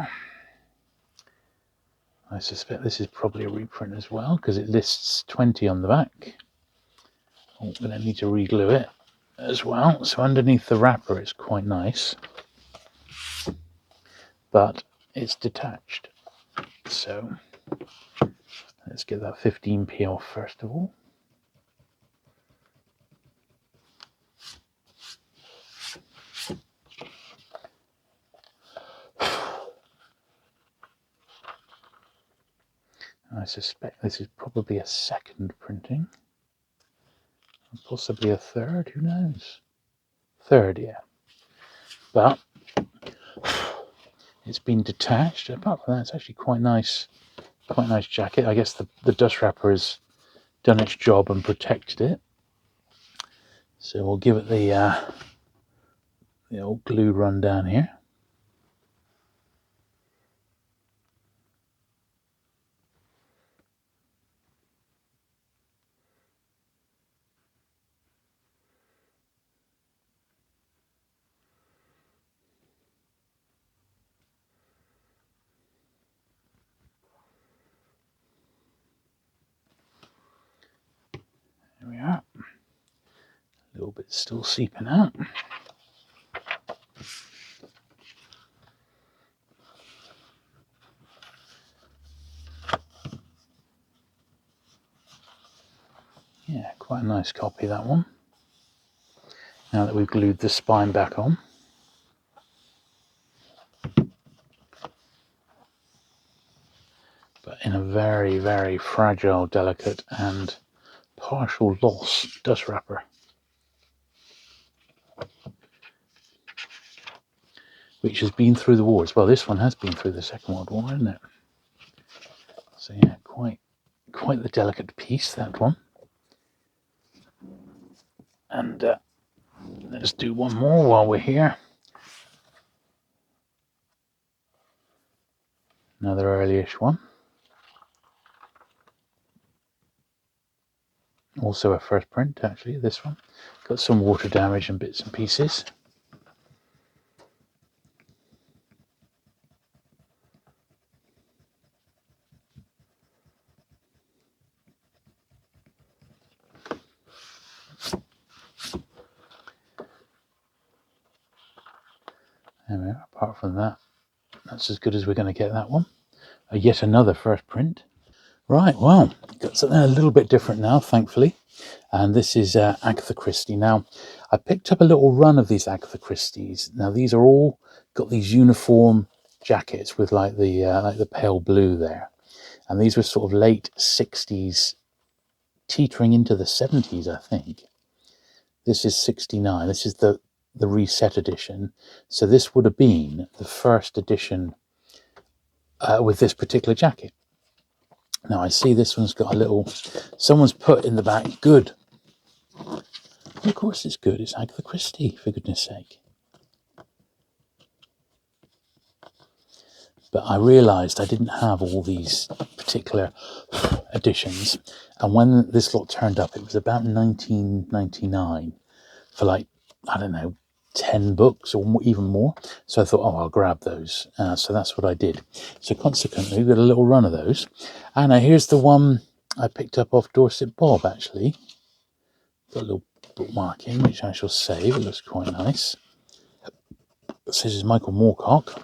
I suspect this is probably a reprint as well because it lists 20 on the back. Oh, I'm going to need to re-glue it as well. So underneath the wrapper it's quite nice, but it's detached. So let's get that 15p off first of all. I suspect this is probably a second printing, possibly a third, who knows? Third, yeah. But it's been detached. Apart from that, it's actually quite nice jacket. I guess the dust wrapper has done its job and protected it. So we'll give it the old glue run down here. There we are. A little bit still seeping out. Yeah, quite a nice copy, that one. Now that we've glued the spine back on. But in a very, very fragile, delicate and partial loss dust wrapper. Which has been through the wars. Well, this one has been through the Second World War, hasn't it? So yeah, quite the delicate piece, that one. And let's do one more while we're here. Another early-ish one. Also a first print, actually, this one. Got some water damage and bits and pieces. There we are. Apart from that, that's as good as we're going to get that one. Yet another first print. Right, well, got something a little bit different now, thankfully. And this is Agatha Christie. Now, I picked up a little run of these Agatha Christies. Now, these are all got these uniform jackets with like the pale blue there. And these were sort of late 60s, teetering into the 70s, I think. This is 69. This is the reset edition. So this would have been the first edition with this particular jacket. Now I see this one's got a little, someone's put in the back, good. Of course it's good, it's Agatha Christie, for goodness sake. But I realised I didn't have all these particular editions. And when this lot turned up, it was about 1999 for like, I don't know, 10 books or even more. So I thought, oh, I'll grab those. So that's what I did. So consequently, we got a little run of those. And here's the one I picked up off Dorset Bob, actually. Got a little bookmark in, which I shall save. It looks quite nice. This is Michael Moorcock.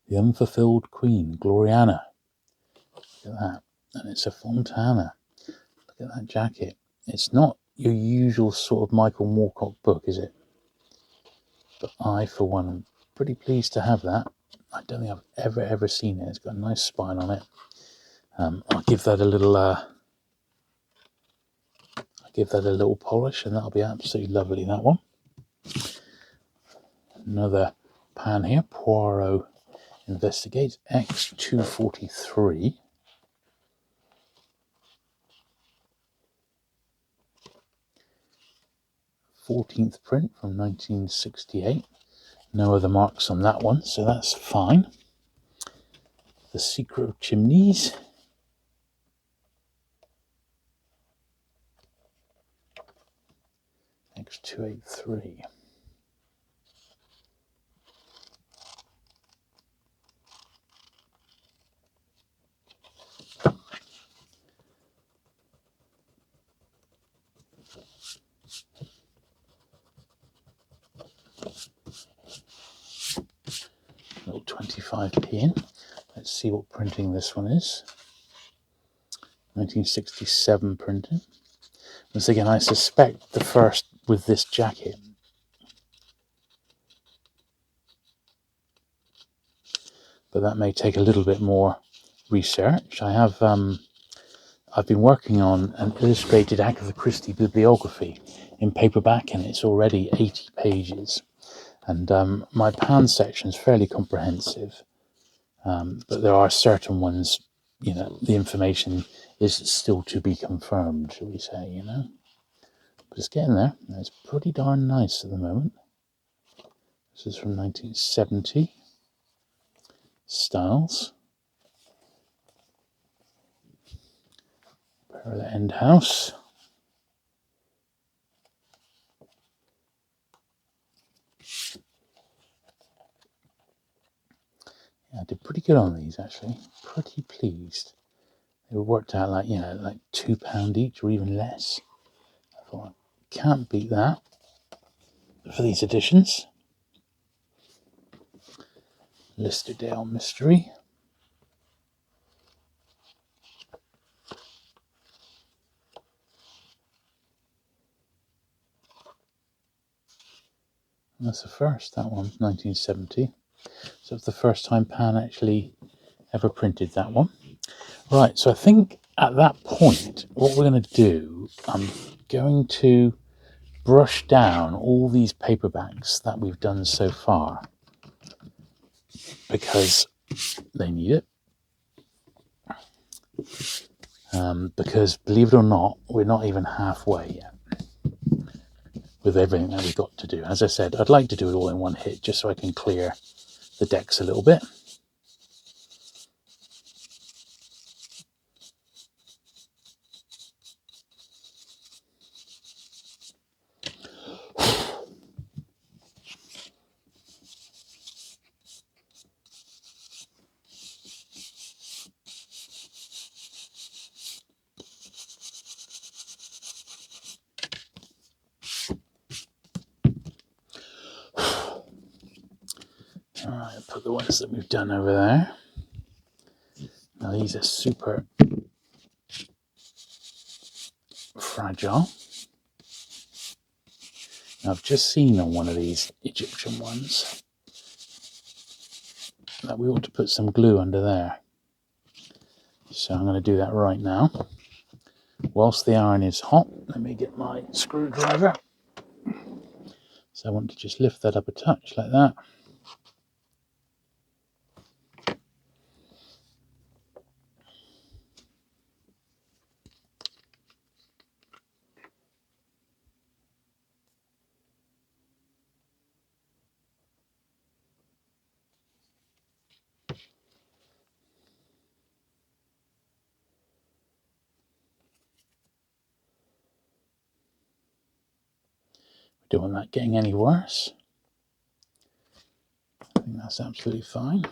The Unfulfilled Queen, Gloriana. Look at that. And it's a Fontana. Look at that jacket. It's not your usual sort of Michael Moorcock book, is it? But I, for one, am pretty pleased to have that. I don't think I've ever seen it. It's got a nice spine on it. I'll give that a little polish, and that'll be absolutely lovely, that one. Another pan here, Poirot Investigates, X243. th print from 1968. No other marks on that one, so that's fine. The Secret of Chimneys. X283. Little 25p in. Let's see what printing this one is. 1967 printing. Once again, I suspect the first with this jacket. But that may take a little bit more research. I've been working on an illustrated Agatha Christie bibliography in paperback, and it's already 80 pages. And my pan section is fairly comprehensive, but there are certain ones, you know, the information is still to be confirmed, shall we say, you know. But it's getting there, and it's pretty darn nice at the moment. This is from 1970. Styles. Pair of the End House. Yeah, I did pretty good on these, actually. Pretty pleased. They were worked out like, you know, like £2 each or even less. I thought, can't beat that for these editions. Listerdale Mystery. That's the first, that one, 1970. So it's the first time Pan actually ever printed that one. Right, so I think at that point, what we're going to do, I'm going to brush down all these paperbacks that we've done so far, because they need it. Because believe it or not, we're not even halfway yet with everything that we've got to do. As I said, I'd like to do it all in one hit just so I can clear the decks a little bit. Right, put the ones that we've done over there. Now these are super fragile. Now, I've just seen on one of these Egyptian ones that we ought to put some glue under there. So I'm going to do that right now. Whilst the iron is hot, let me get my screwdriver. So I want to just lift that up a touch like that. We don't want that getting any worse. I think that's absolutely fine.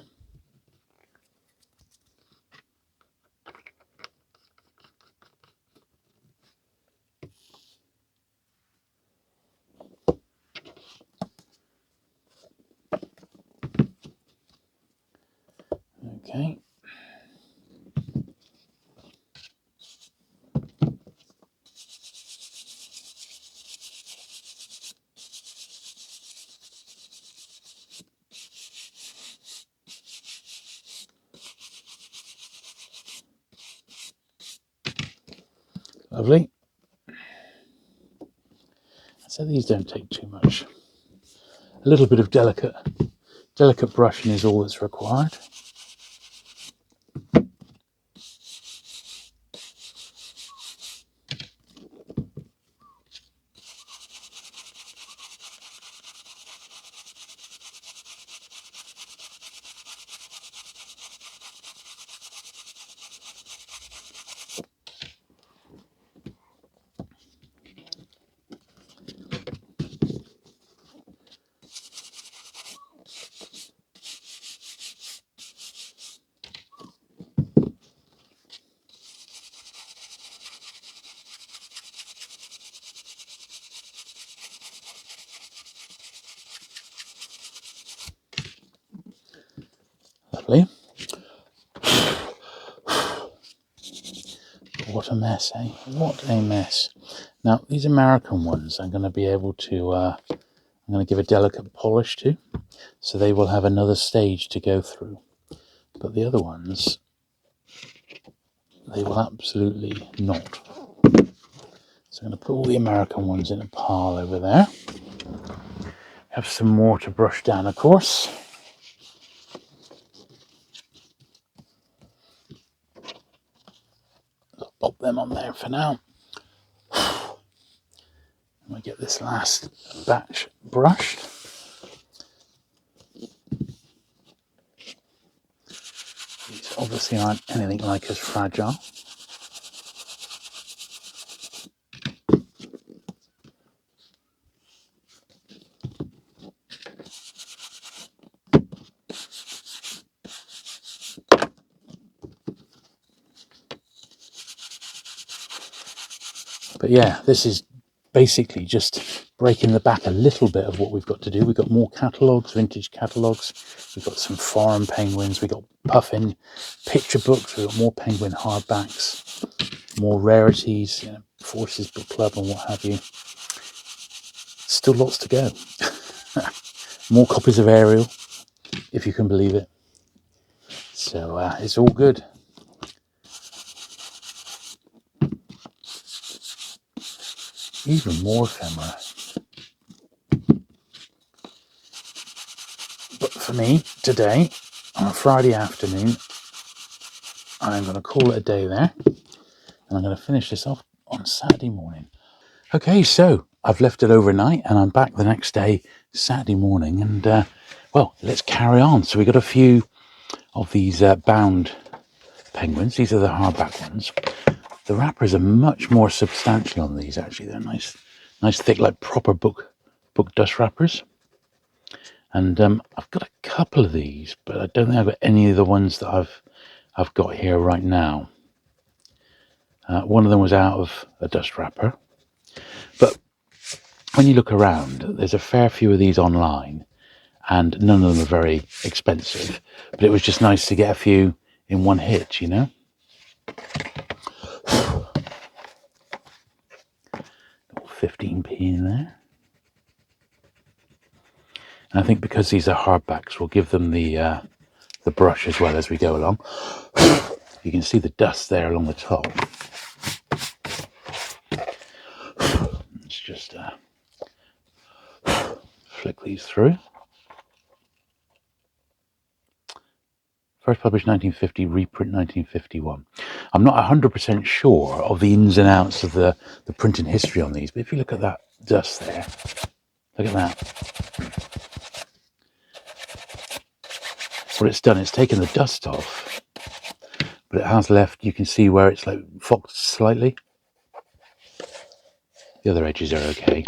Okay. Lovely. So these don't take too much. A little bit of delicate brushing is all that's required. Lovely. What a mess, eh? What a mess. Now, these American ones I'm going to be able to, I'm going to give a delicate polish to, so they will have another stage to go through. But the other ones, they will absolutely not. So I'm going to put all the American ones in a pile over there. Have some more to brush down, of course. I'll pop them on there for now. I'm going to get this last batch brushed. These obviously aren't anything like as fragile. But yeah, this is basically just breaking the back a little bit of what we've got to do. We've got more catalogues, vintage catalogues. We've got some foreign penguins. We've got Puffin picture books. We've got more penguin hardbacks, more rarities, you know, Forces Book Club and what have you. Still lots to go. More copies of Ariel, if you can believe it. So it's all good. Even more ephemera. But for me, today, on a Friday afternoon, I'm going to call it a day there. And I'm going to finish this off on Saturday morning. Okay, so I've left it overnight and I'm back the next day, Saturday morning. And, well, let's carry on. So we got a few of these bound penguins. These are the hardback ones. The wrappers are much more substantial on these, actually. They're nice thick, like proper book dust wrappers. And I've got a couple of these, but I don't think I've got any of the ones that I've got here right now. One of them was out of a dust wrapper. But when you look around, there's a fair few of these online. and none of them are very expensive. But it was just nice to get a few in one hit, you know. 15p in there. And I think because these are hardbacks, we'll give them the brush as well as we go along. You can see the dust there along the top. Let's just flick these through. First published 1950, reprint 1951. I'm not 100% sure of the ins and outs of the printing history on these, but if you look at that dust there, look at that. What it's done, it's taken the dust off, but it has left, you can see where it's like foxed slightly. The other edges are okay.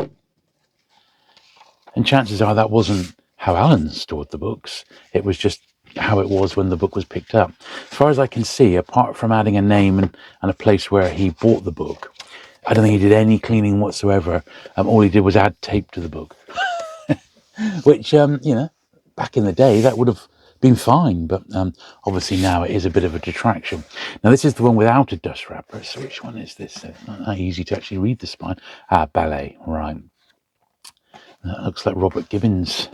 And chances are that wasn't how Alan stored the books. It was just how it was when the book was picked up. As far as I can see, apart from adding a name and a place where he bought the book, I don't think he did any cleaning whatsoever. All he did was add tape to the book. Which, you know, back in the day, that would have been fine. But obviously now it is a bit of a detraction. Now, this is the one without a dust wrapper. So which one is this? It's not that easy to actually read the spine. Ballet, right. That looks like Robert Gibbons'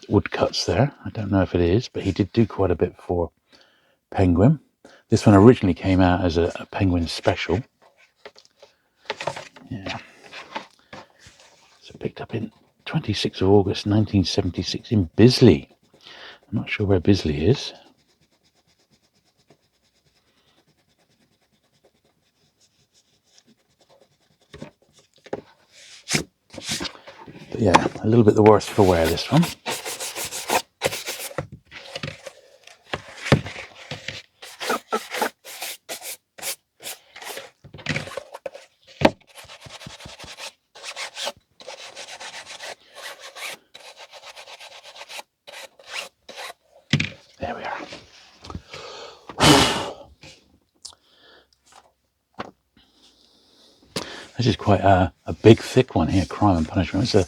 woodcuts there. I don't know if it is, but he did do quite a bit for Penguin. This one originally came out as a Penguin special. Yeah. So picked up in 26th of August 1976 in Bisley. I'm not sure where Bisley is. But yeah, a little bit the worse for wear, this one. There we are. This is quite a big, thick one here, Crime and Punishment. It's a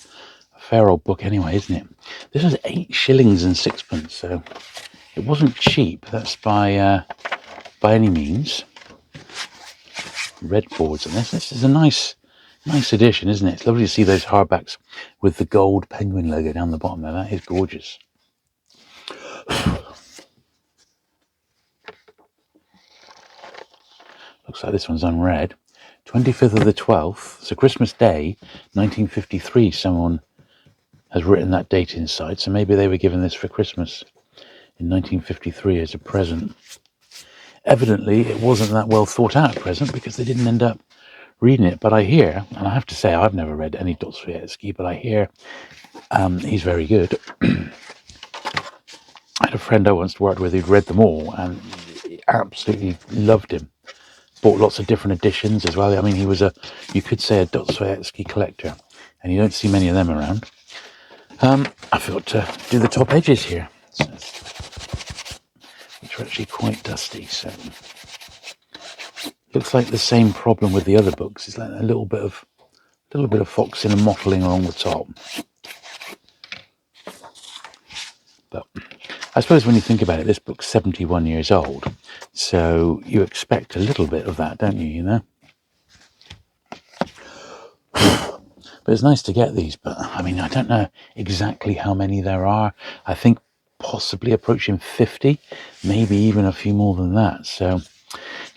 fair old book anyway, isn't it? This was 8 shillings and sixpence, so it wasn't cheap. That's by any means. Red boards on this. This is a nice edition, isn't it? It's lovely to see those hardbacks with the gold Penguin logo down the bottom there. That is gorgeous. Looks like this one's unread. 25th of the 12th, so Christmas Day, 1953. Someone has written that date inside, so maybe they were given this for Christmas in 1953 as a present. Evidently, it wasn't that well thought out present because they didn't end up reading it. But I hear, and I have to say, I've never read any Dostoevsky, but I hear he's very good. I had a friend I once worked with who'd read them all and absolutely loved him. Bought lots of different editions as well. I mean, he was you could say, a Dostoevsky collector, and you don't see many of them around. I forgot to do the top edges here, which are actually quite dusty. So looks like the same problem with the other books. It's like a little bit of foxing and mottling along the top. But I suppose when you think about it, this book's 71 years old, so you expect a little bit of that, don't you, you know? But it's nice to get these, but I mean, I don't know exactly how many there are. I think possibly approaching 50, maybe even a few more than that. So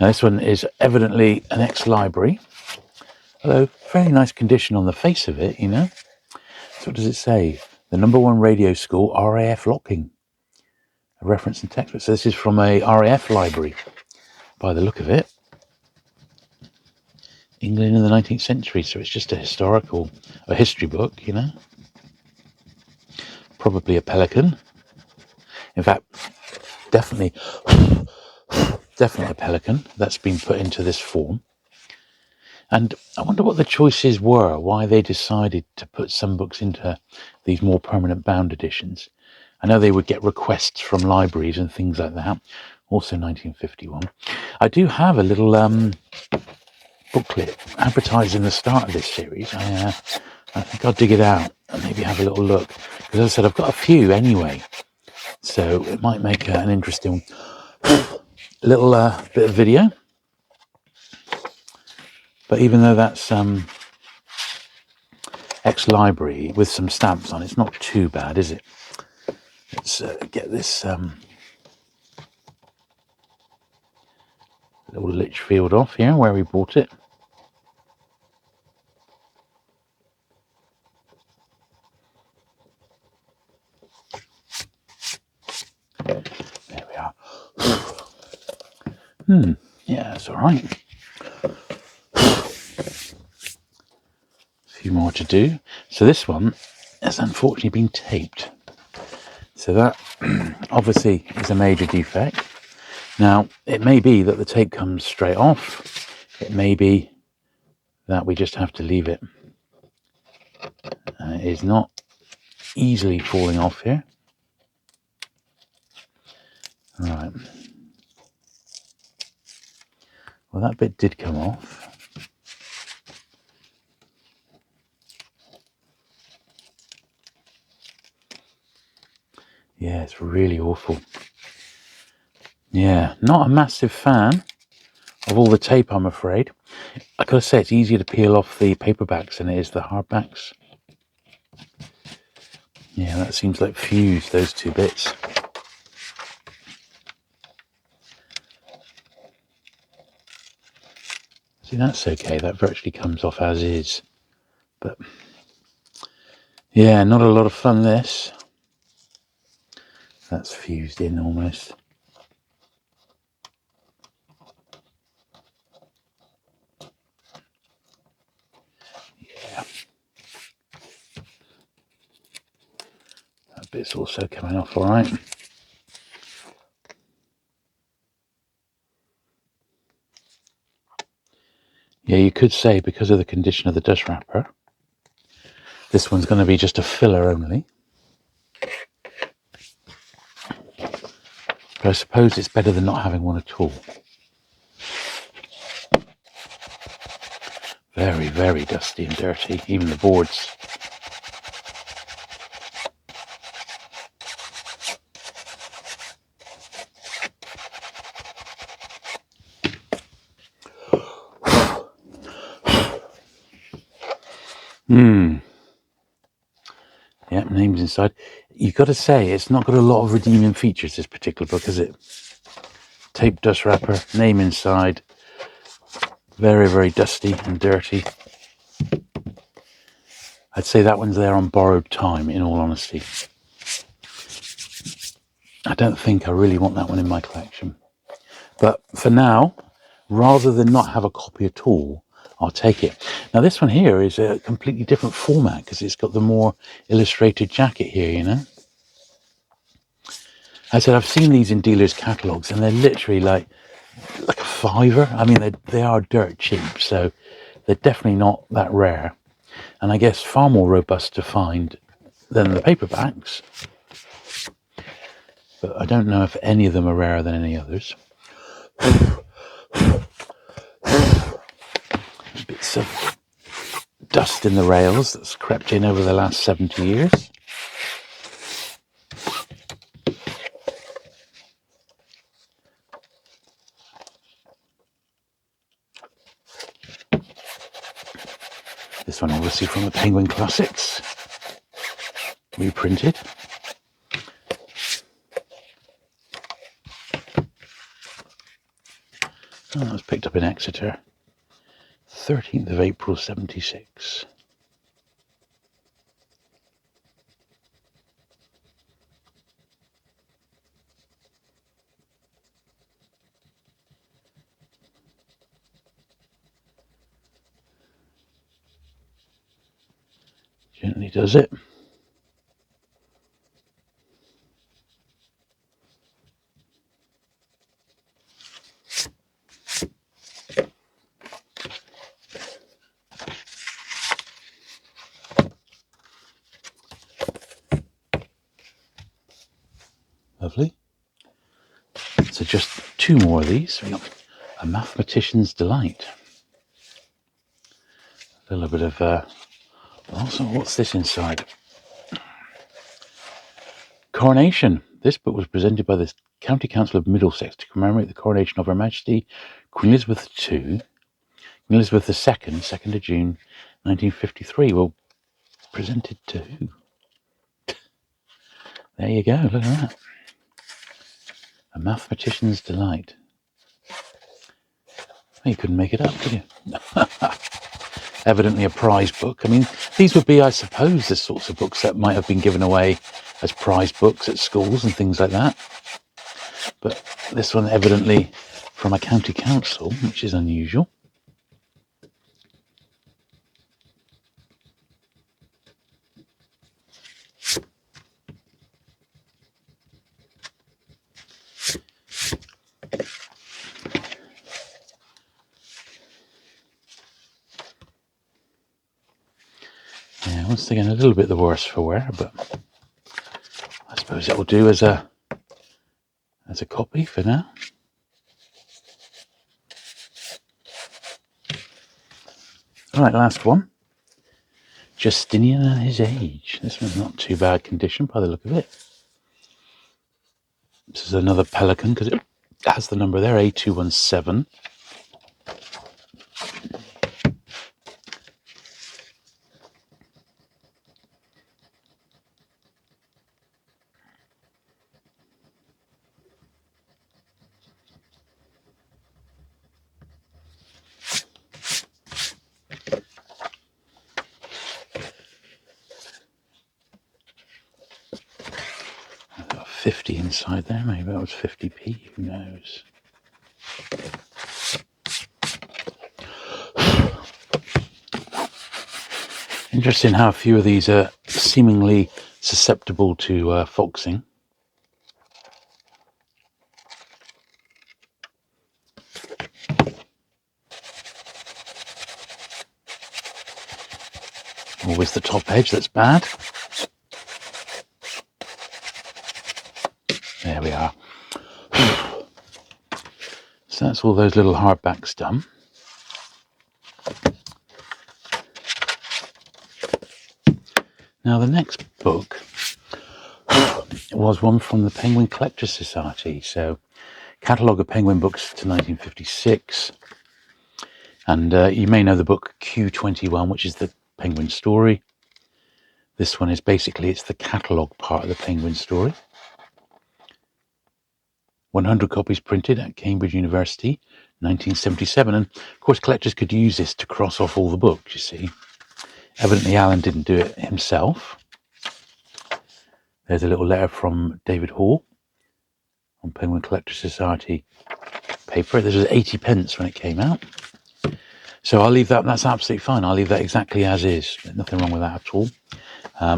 now this one is evidently an ex-library, although fairly nice condition on the face of it, you know? So what does it say? The #1 radio school, RAF Locking. A reference and textbook. So this is from a RAF library, by the look of it. England in the 19th century, so it's just a history book, you know. Probably a pelican. In fact, definitely a pelican that's been put into this form. And I wonder what the choices were, why they decided to put some books into these more permanent bound editions. I know they would get requests from libraries and things like that. Also 1951. I do have a little booklet advertising the start of this series. I I think I'll dig it out and maybe have a little look. Because as I said, I've got a few anyway. So it might make an interesting little bit of video. But even though that's ex-library with some stamps on, it's not too bad, is it? Let's get this little Litchfield off here where we bought it. There we are. Yeah, that's all right. A few more to do. So this one has unfortunately been taped. So that obviously is a major defect. Now, it may be that the tape comes straight off. It may be that we just have to leave it. It is not easily falling off here. Right. Well, that bit did come off. Yeah, it's really awful. Yeah, not a massive fan of all the tape, I'm afraid. I gotta say, it's easier to peel off the paperbacks than it is the hardbacks. Yeah, that seems like fused, those two bits. See, that's okay. That virtually comes off as is. But yeah, not a lot of fun, this. That's fused in almost. Yeah. That bit's also coming off all right. Yeah, you could say because of the condition of the dust wrapper, this one's going to be just a filler only. But I suppose it's better than not having one at all. Very, very dusty and dirty, even the boards. Yep, names inside. You've got to say, it's not got a lot of redeeming features, this particular book, is it? Tape dust wrapper, name inside. Very, very dusty and dirty. I'd say that one's there on borrowed time, in all honesty. I don't think I really want that one in my collection. But for now, rather than not have a copy at all, I'll take it. Now this one here is a completely different format because it's got the more illustrated jacket here, you know. I said I've seen these in dealers' catalogues and they're literally like a £5. I mean, they are dirt cheap, so they're definitely not that rare. And I guess far more robust to find than the paperbacks. But I don't know if any of them are rarer than any others. Bits of dust in the rails that's crept in over the last 70 years. This one obviously from the Penguin Classics, reprinted. Oh, that was picked up in Exeter, 13th of April 76. Gently does it. Lovely. So just two more of these. We've got A Mathematician's Delight. A little bit of Also, what's this inside? Coronation. This book was presented by the County Council of Middlesex to commemorate the coronation of Her Majesty Queen Elizabeth II, Queen Elizabeth II, 2nd of June 1953. Well, presented to who? There you go, look at that. A mathematician's delight. Well, you couldn't make it up, could you? Evidently a prize book. I mean, these would be, I suppose, the sorts of books that might have been given away as prize books at schools and things like that. But this one evidently from a county council, which is unusual. Yeah, once again, a little bit the worse for wear, but I suppose it will do as a copy for now. All right, last one. Justinian and His Age. This one's not too bad condition by the look of it. This is another Pelican because it has the number there, A217. I've got 50 inside there, maybe that was 50p, who knows. Interesting how a few of these are seemingly susceptible to foxing. Always the top edge that's bad. There we are. So that's all those little hardbacks done. Now the next book was one from the Penguin Collectors Society. So catalogue of Penguin books to 1956. And you may know the book Q21, which is the Penguin story. This one is basically, it's the catalogue part of the Penguin story. 100 copies printed at Cambridge University, 1977. And of course, collectors could use this to cross off all the books, you see. Evidently, Alan didn't do it himself. There's a little letter from David Hall on Penguin Collectors Society paper. This was 80 pence when it came out. So I'll leave that, that's absolutely fine. I'll leave that exactly as is. Nothing wrong with that at all.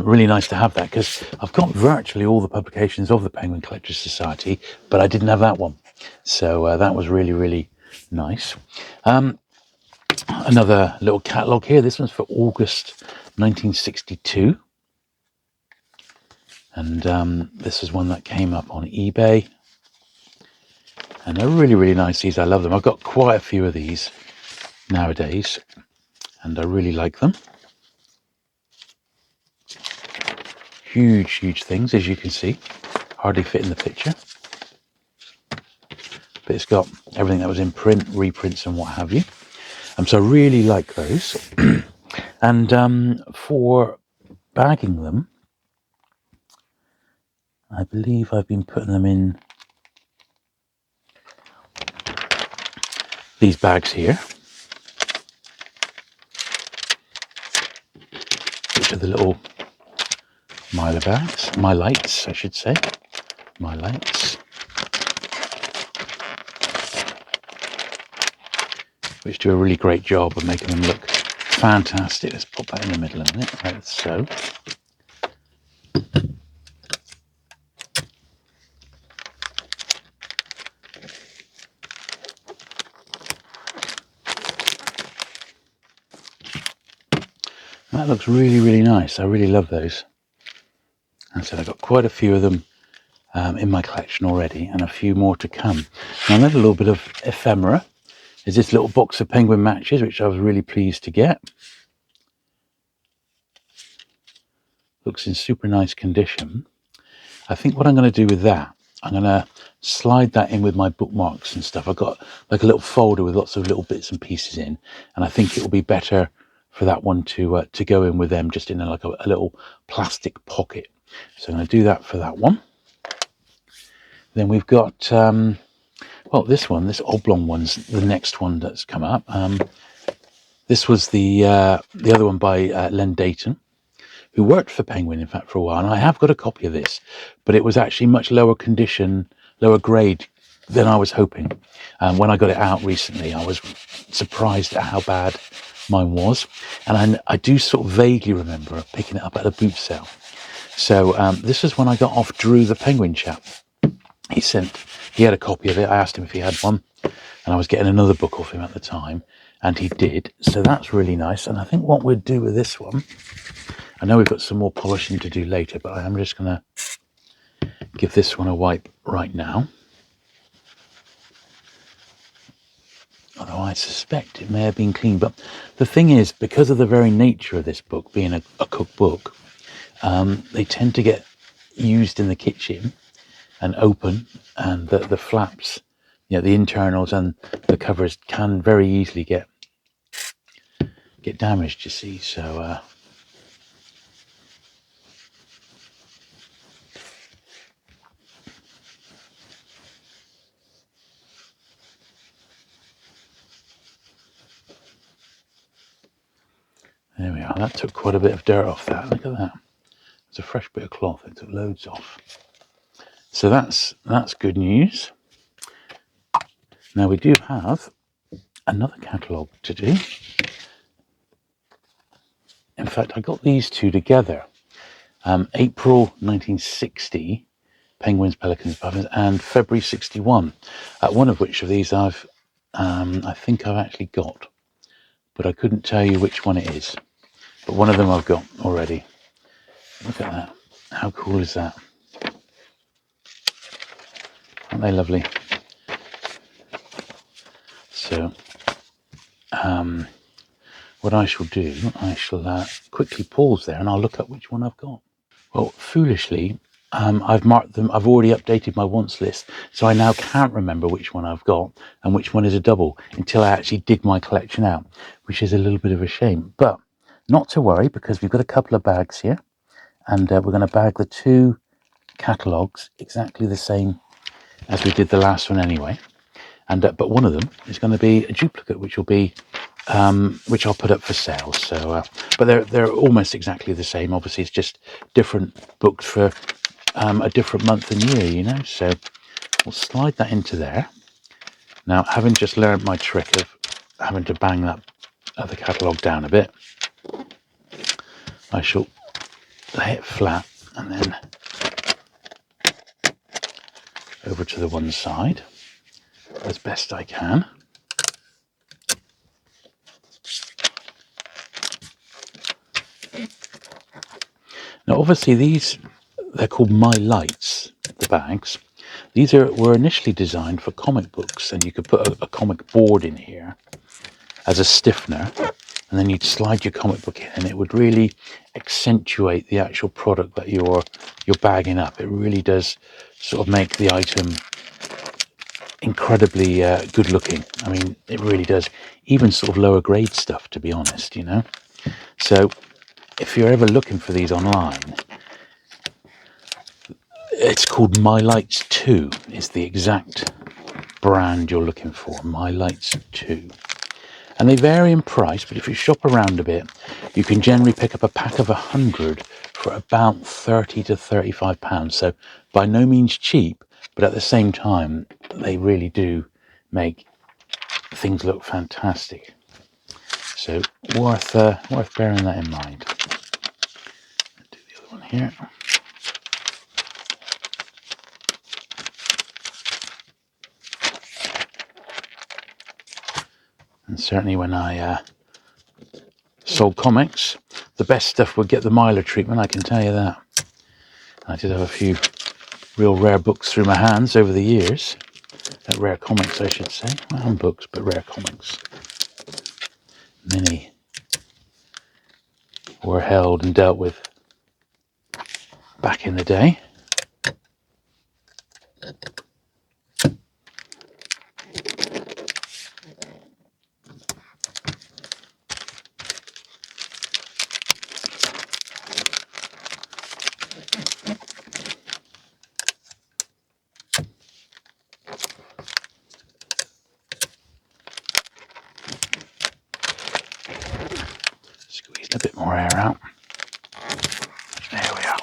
Really nice to have that because I've got virtually all the publications of the Penguin Collectors Society, but I didn't have that one. So that was really, really nice. Another little catalogue here. This one's for August 1962. And this is one that came up on eBay. And they're really, really nice. These, I love them. I've got quite a few of these nowadays, and I really like them. Huge, huge things, as you can see. Hardly fit in the picture. But it's got everything that was in print, reprints and what have you. So I really like those. And for bagging them, I believe I've been putting them in these bags here, which are the little Mylar bags, Mylites, I should say, Mylites, which do a really great job of making them look fantastic. Let's pop that in the middle a minute, like so. That looks really, really nice. I really love those. And so I've got quite a few of them in my collection already, and a few more to come. Now another little bit of ephemera is this little box of Penguin matches, which I was really pleased to get. looks in super nice condition. I think what I'm going to do with that, I'm going to slide that in with my bookmarks and stuff. I've got like a little folder with lots of little bits and pieces in, and I think it will be better for that one to go in with them, just in like a little plastic pocket. So I'm going to do that for that one. Then we've got well, this oblong one's the next one that's come up. This was the other one by Len Dayton, who worked for Penguin, in fact, for a while. And I have got a copy of this, but it was actually much lower condition, lower grade than I was hoping. When I got it out recently, I was surprised at how bad mine was. And I do sort of vaguely remember picking it up at a boot sale. So this is when I got off Drew, the Penguin chap. He had a copy of it. I asked him if he had one, and I was getting another book off him at the time, and he did. So that's really nice. And I think what we'd do with this one, I know we've got some more polishing to do later, but I am just going to give this one a wipe right now. Although I suspect it may have been clean. But the thing is, because of the very nature of this book being a cookbook, they tend to get used in the kitchen and open, and the flaps, you know, the internals and the covers can very easily get damaged, you see. So there we are. That took quite a bit of dirt off that. Look at that. It's a fresh bit of cloth. It took loads off. So that's good news. Now we do have another catalogue to do. In fact, I got these two together. April 1960, Penguins, Pelicans, Puffins, and February 61. One of which of these I think I've actually got, but I couldn't tell you which one it is. But one of them I've got already. Look at that. How cool is that? Aren't they lovely? So, what I shall do, I shall quickly pause there and I'll look up which one I've got. Well, foolishly, I've marked them. I've already updated my wants list, so I now can't remember which one I've got and which one is a double until I actually dig my collection out, which is a little bit of a shame. But not to worry, because we've got a couple of bags here, and we're going to bag the two catalogues exactly the same as we did the last one anyway. And but one of them is going to be a duplicate, which will be which I'll put up for sale. So, but they're almost exactly the same. Obviously, it's just different books for a different month and year, you know. So we'll slide that into there. Now, having just learned my trick of having to bang that other catalogue down a bit, I shall lay it flat and then over to the one side as best I can. Now, obviously, they're called My Lights, the bags. These were initially designed for comic books, and you could put a comic board in here as a stiffener, and then you'd slide your comic book in, and it would really accentuate the actual product that you're bagging up. It really does sort of make the item incredibly good looking. I mean, it really does. Even sort of lower grade stuff, to be honest, you know. So if you're ever looking for these online, it's called My Lights 2 is the exact brand you're looking for. My Lights 2. And they vary in price, but if you shop around a bit, you can generally pick up a pack of 100 for about £30 to £35. So by no means cheap, but at the same time, they really do make things look fantastic. So worth bearing that in mind. I'll do the other one here. And certainly when I sold comics, the best stuff would get the miler treatment, I can tell you that. I did have a few real rare books through my hands over the years. Rare comics, I should say. Not books, but rare comics. Many were held and dealt with back in the day. Squeeze a bit more air out. There we are.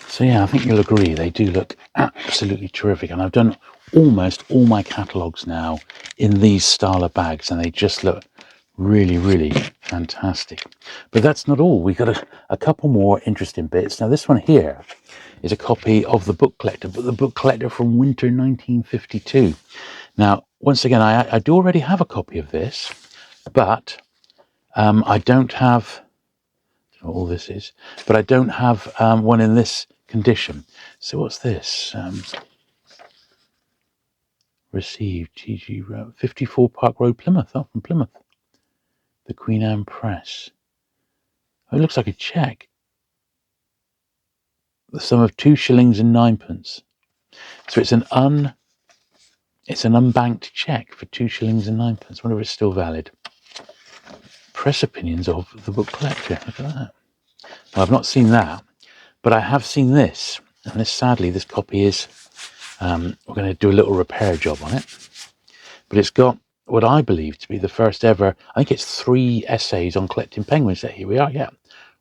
So yeah, I think you'll agree they do look absolutely terrific, and I've done almost all my catalogues now in these style of bags, and they just look really, really fantastic. But that's not all. We've got a couple more interesting bits. Now this one here is a copy of the Book Collector, but the Book Collector from winter 1952. Now, once again, I do already have a copy of this, but I don't have, I don't know what all this is, but I don't have one in this condition. So what's this? Received, G.G. Road, 54 Park Road, Plymouth. Oh, from Plymouth. The Queen Anne Press. Oh, it looks like a cheque. The sum of 2 shillings and 9pence. So it's an unbanked cheque for 2 shillings and 9pence. I wonder if it's still valid. Press opinions of the Book Collector. Look at that. Well, I've not seen that, but I have seen this. And this, sadly, this copy is, we're going to do a little repair job on it. But it's got what I believe to be the first ever, I think it's 3 essays on collecting penguins. So here we are, yeah.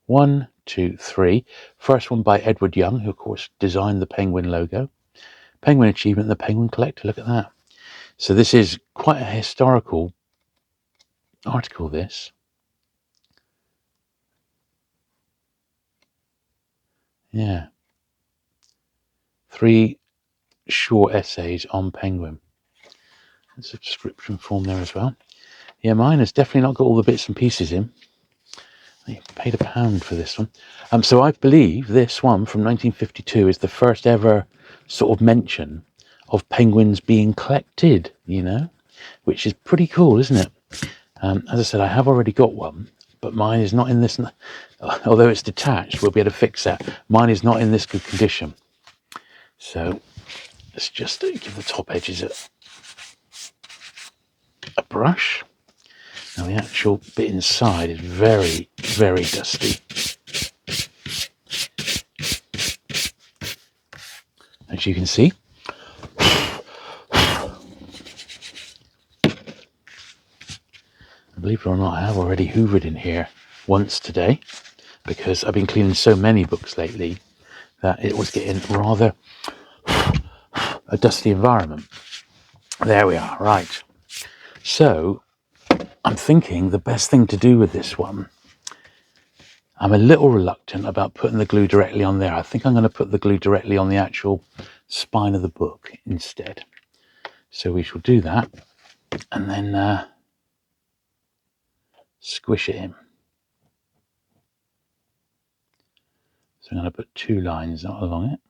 1, 2, 3. First one by Edward Young, who of course designed the penguin logo. Penguin Achievement, the Penguin Collector, look at that. So this is quite a historical article, this. Yeah. 3 short essays on penguin. There's a description form there as well. Yeah, mine has definitely not got all the bits and pieces in. I paid £1 for this one. So I believe this one from 1952 is the first ever sort of mention of penguins being collected, you know, which is pretty cool, isn't it? As I said, I have already got one, but mine is not in this, although it's detached, we'll be able to fix that. Mine is not in this good condition. So let's just give the top edges a brush. Now the actual bit inside is very, very dusty. As you can see. Believe it or not, I have already hoovered in here once today, because I've been cleaning so many books lately that it was getting rather a dusty environment. There we are, right. So I'm thinking the best thing to do with this one, I'm a little reluctant about putting the glue directly on there. I think I'm going to put the glue directly on the actual spine of the book instead. So we shall do that and then squish it in. So I'm going to put 2 lines along it.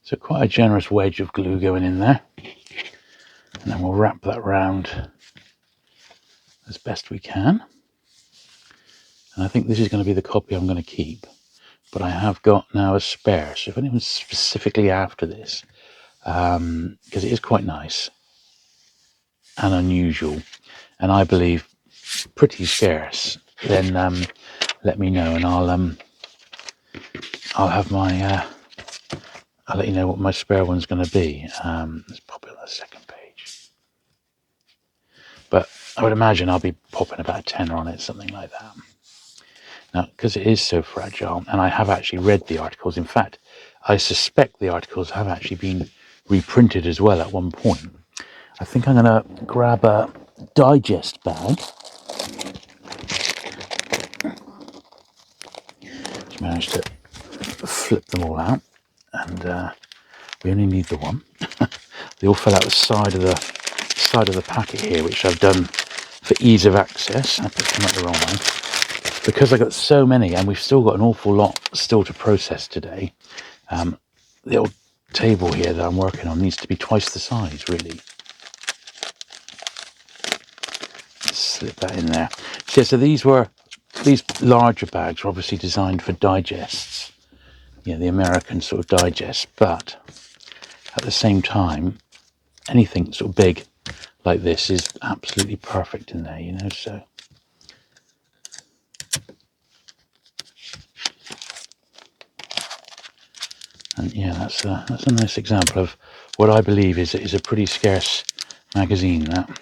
So quite a generous wedge of glue going in there. And then we'll wrap that round as best we can. And I think this is going to be the copy I'm going to keep. But I have got now a spare. So if anyone's specifically after this, because it is quite nice and unusual, and I believe pretty scarce, then let me know, and I'll have my I'll let you know what my spare one's going to be. Let's pop it on the second page. But I would imagine I'll be popping about a tenner on it, something like that. Now, because it is so fragile, and I have actually read the articles. In fact, I suspect the articles have actually been reprinted as well at one point. I think I'm going to grab a digest bag. Just managed to flip them all out, and we only need the one. They all fell out the side of the packet here, which I've done for ease of access. I put them out the wrong way. because I got so many, and we've still got an awful lot still to process today, the old table here that I'm working on needs to be twice the size, really. Slip that in there. So these larger bags were obviously designed for digests, the American sort of digest, but at the same time, anything sort of big like this is absolutely perfect in there, so. And yeah, that's a nice example of what I believe is a pretty scarce magazine, that.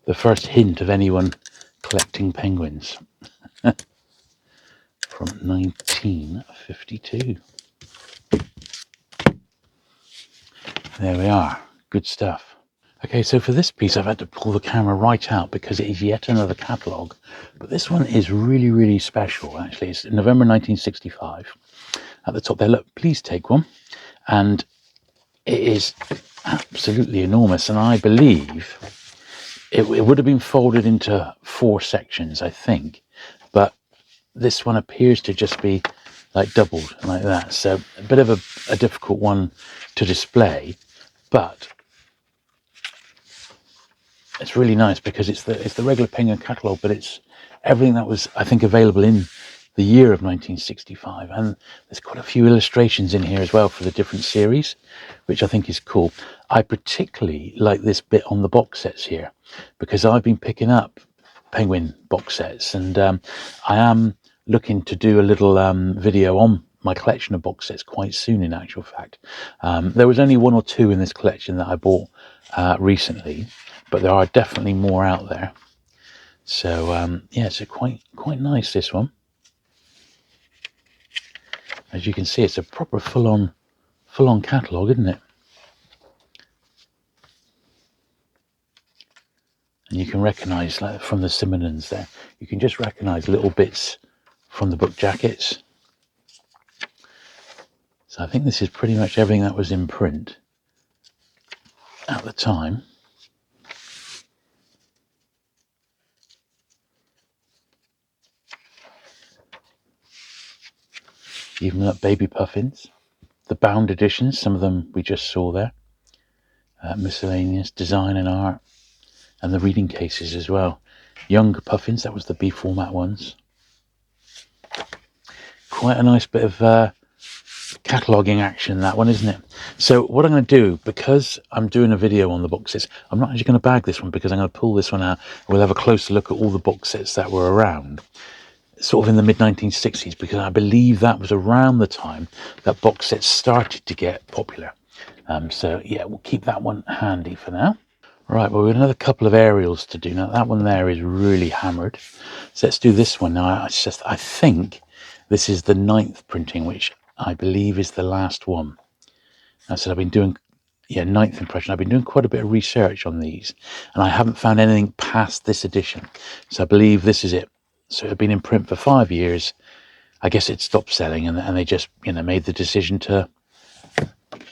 The first hint of anyone collecting penguins. From 1952. There we are. Good stuff. Okay, so for this piece I've had to pull the camera right out because it is yet another catalogue. But this one is really, really special, actually. It's November 1965. At the top there, look, please take one. And it is absolutely enormous. And I believe it would have been folded into 4 sections, I think. But this one appears to just be like doubled like that. So a bit of a difficult one to display. But it's really nice because it's the regular Penguin catalogue, but it's everything that was, I think, available in the year of 1965. And there's quite a few illustrations in here as well for the different series, which I think is cool. I particularly like this bit on the box sets here because I've been picking up Penguin box sets, and I am looking to do a little video on my collection of box sets quite soon, in actual fact. There was only 1 or 2 in this collection that I bought recently, but there are definitely more out there. So yeah, it's quite nice, this one. As you can see, it's a proper full-on catalogue, isn't it? And you can recognise, like from the Simonons there, you can just recognise little bits from the book jackets. So I think this is pretty much everything that was in print at the time. Even up baby puffins, the bound editions, some of them we just saw there, miscellaneous design and art, and the reading cases as well. Younger puffins, that was the B format ones. Quite a nice bit of cataloguing action, that one, isn't it? So what I'm going to do, because I'm doing a video on the box sets, I'm not actually going to bag this one because I'm going to pull this one out. We'll have a closer look at all the box sets that were around sort of in the mid-1960s, because I believe that was around the time that box sets started to get popular. So yeah, we'll keep that one handy for now. Right, well, we've got another couple of aerials to do. Now that one there is really hammered, so let's do this one. Now I think this is the 9th printing, which I believe is the last one. I said I've been doing 9th impression. I've been doing quite a bit of research on these, and I haven't found anything past this edition, so I believe this is it. So it had been in print for 5 years. I guess it stopped selling, and they just made the decision to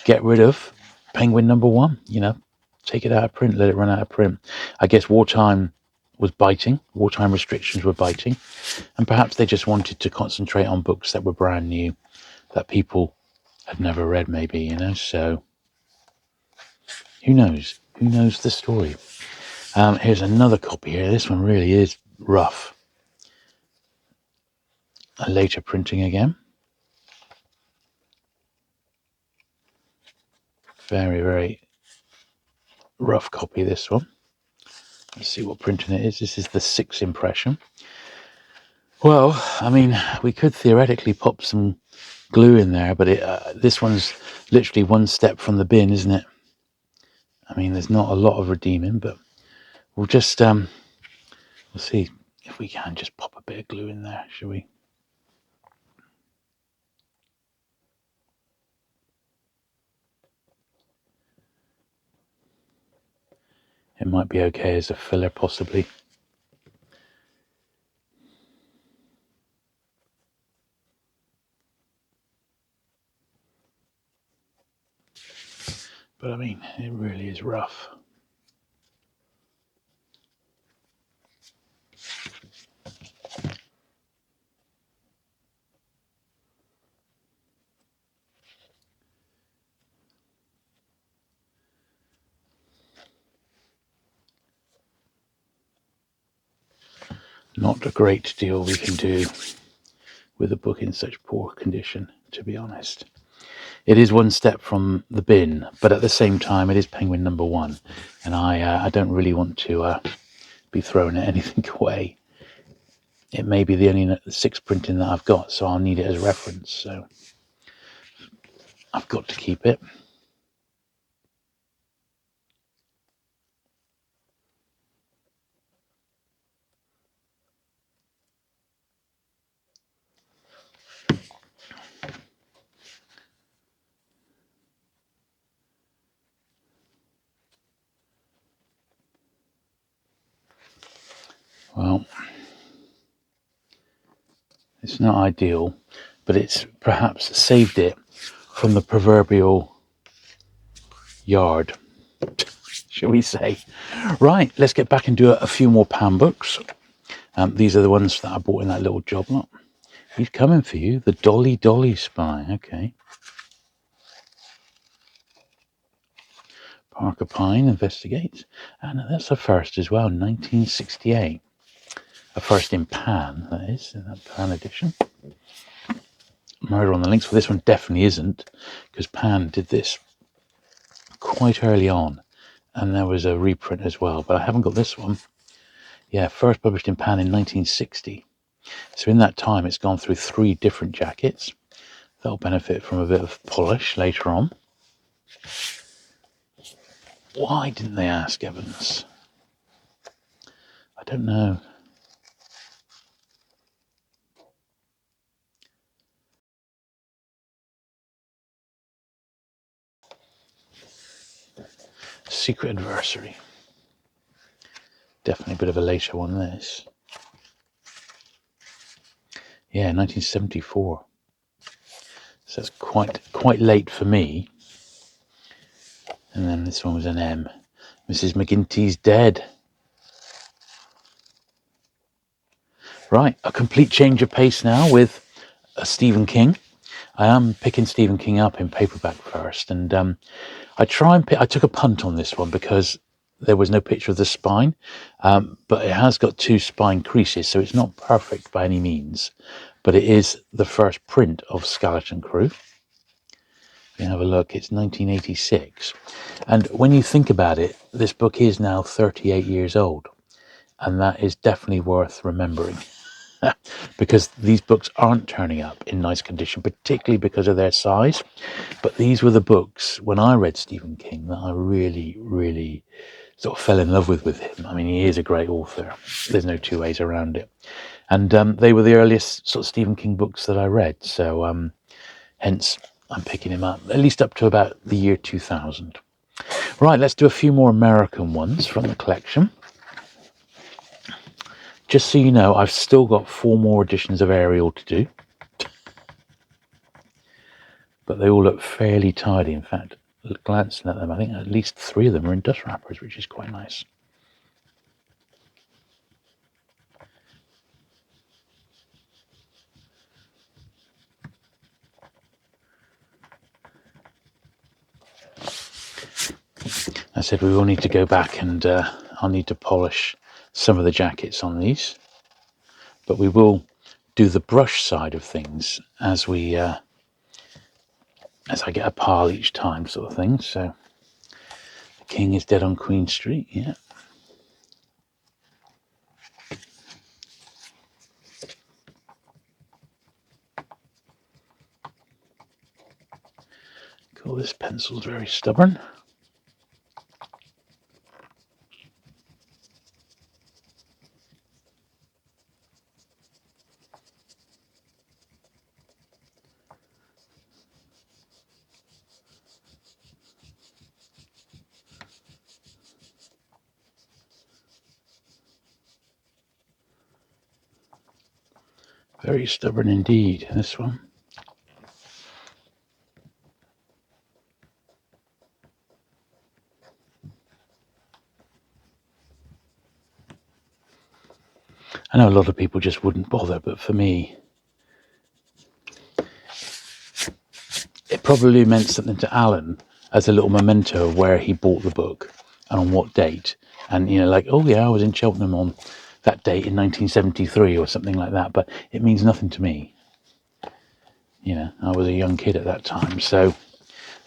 get rid of Penguin #1. Take it out of print, let it run out of print. I guess wartime was biting, wartime restrictions were biting, and perhaps they just wanted to concentrate on books that were brand new, that people had never read, maybe, so who knows the story. Here's another copy here. This one really is rough. A later printing again. Very, very rough copy, this one. Let's see what printing it is. This is the 6th impression. Well, I mean, we could theoretically pop some glue in there, but this one's literally 1 step from the bin, isn't it? I mean, there's not a lot of redeeming, but we'll just we'll see if we can just pop a bit of glue in there, shall we? It might be okay as a filler, possibly. But I mean, it really is rough. Not a great deal we can do with a book in such poor condition, to be honest. It is one step from the bin, but at the same time, it is Penguin #1, and I don't really want to be throwing anything away. It may be the only 6 printing that I've got, so I'll need it as reference, so I've got to keep it. Well, it's not ideal, but it's perhaps saved it from the proverbial yard, shall we say. Right, let's get back and do a few more Pan books. These are the ones that I bought in that little job lot. He's coming for you, the Dolly Spy. Okay. Parker Pine investigates, and that's a first as well, 1968. A first in Pan, that is, in that Pan edition. Murder on the Links. Well, this one definitely isn't, because Pan did this quite early on, and there was a reprint as well, but I haven't got this one. Yeah, first published in Pan in 1960. So in that time, it's gone through 3 different jackets. That'll benefit from a bit of polish later on. Why didn't they ask Evans? I don't know. Secret Adversary. Definitely a bit of a later one, this. Yeah, 1974. So it's quite late for me. And then this one was an M. Mrs. McGinty's Dead. Right, a complete change of pace now with Stephen King. I am picking Stephen King up in paperback first, and I took a punt on this one because there was no picture of the spine, but it has got 2 spine creases, so it's not perfect by any means, but it is the first print of Skeleton Crew. You have a look, it's 1986, and when you think about it, this book is now 38 years old, and that is definitely worth remembering. Because these books aren't turning up in nice condition, particularly because of their size. But these were the books, when I read Stephen King, that I really, really sort of fell in love with him. I mean, he is a great author. There's no 2 ways around it. And they were the earliest sort of Stephen King books that I read. So hence, I'm picking him up, at least up to about the year 2000. Right, let's do a few more American ones from the collection. Just so you know, I've still got 4 more editions of Ariel to do. But they all look fairly tidy. In fact, glancing at them, I think at least 3 of them are in dust wrappers, which is quite nice. I said we will need to go back, and I'll need to polish some of the jackets on these. But we will do the brush side of things as I get a pile each time, sort of thing. So the King is Dead on Queen Street, yeah. Cool, this pencil's very stubborn. Very stubborn indeed, this one. I know a lot of people just wouldn't bother, but for me, it probably meant something to Alan as a little memento of where he bought the book and on what date. And, like, oh yeah, I was in Cheltenham on that date in 1973 or something like that, but it means nothing to me. You know, I was a young kid at that time, so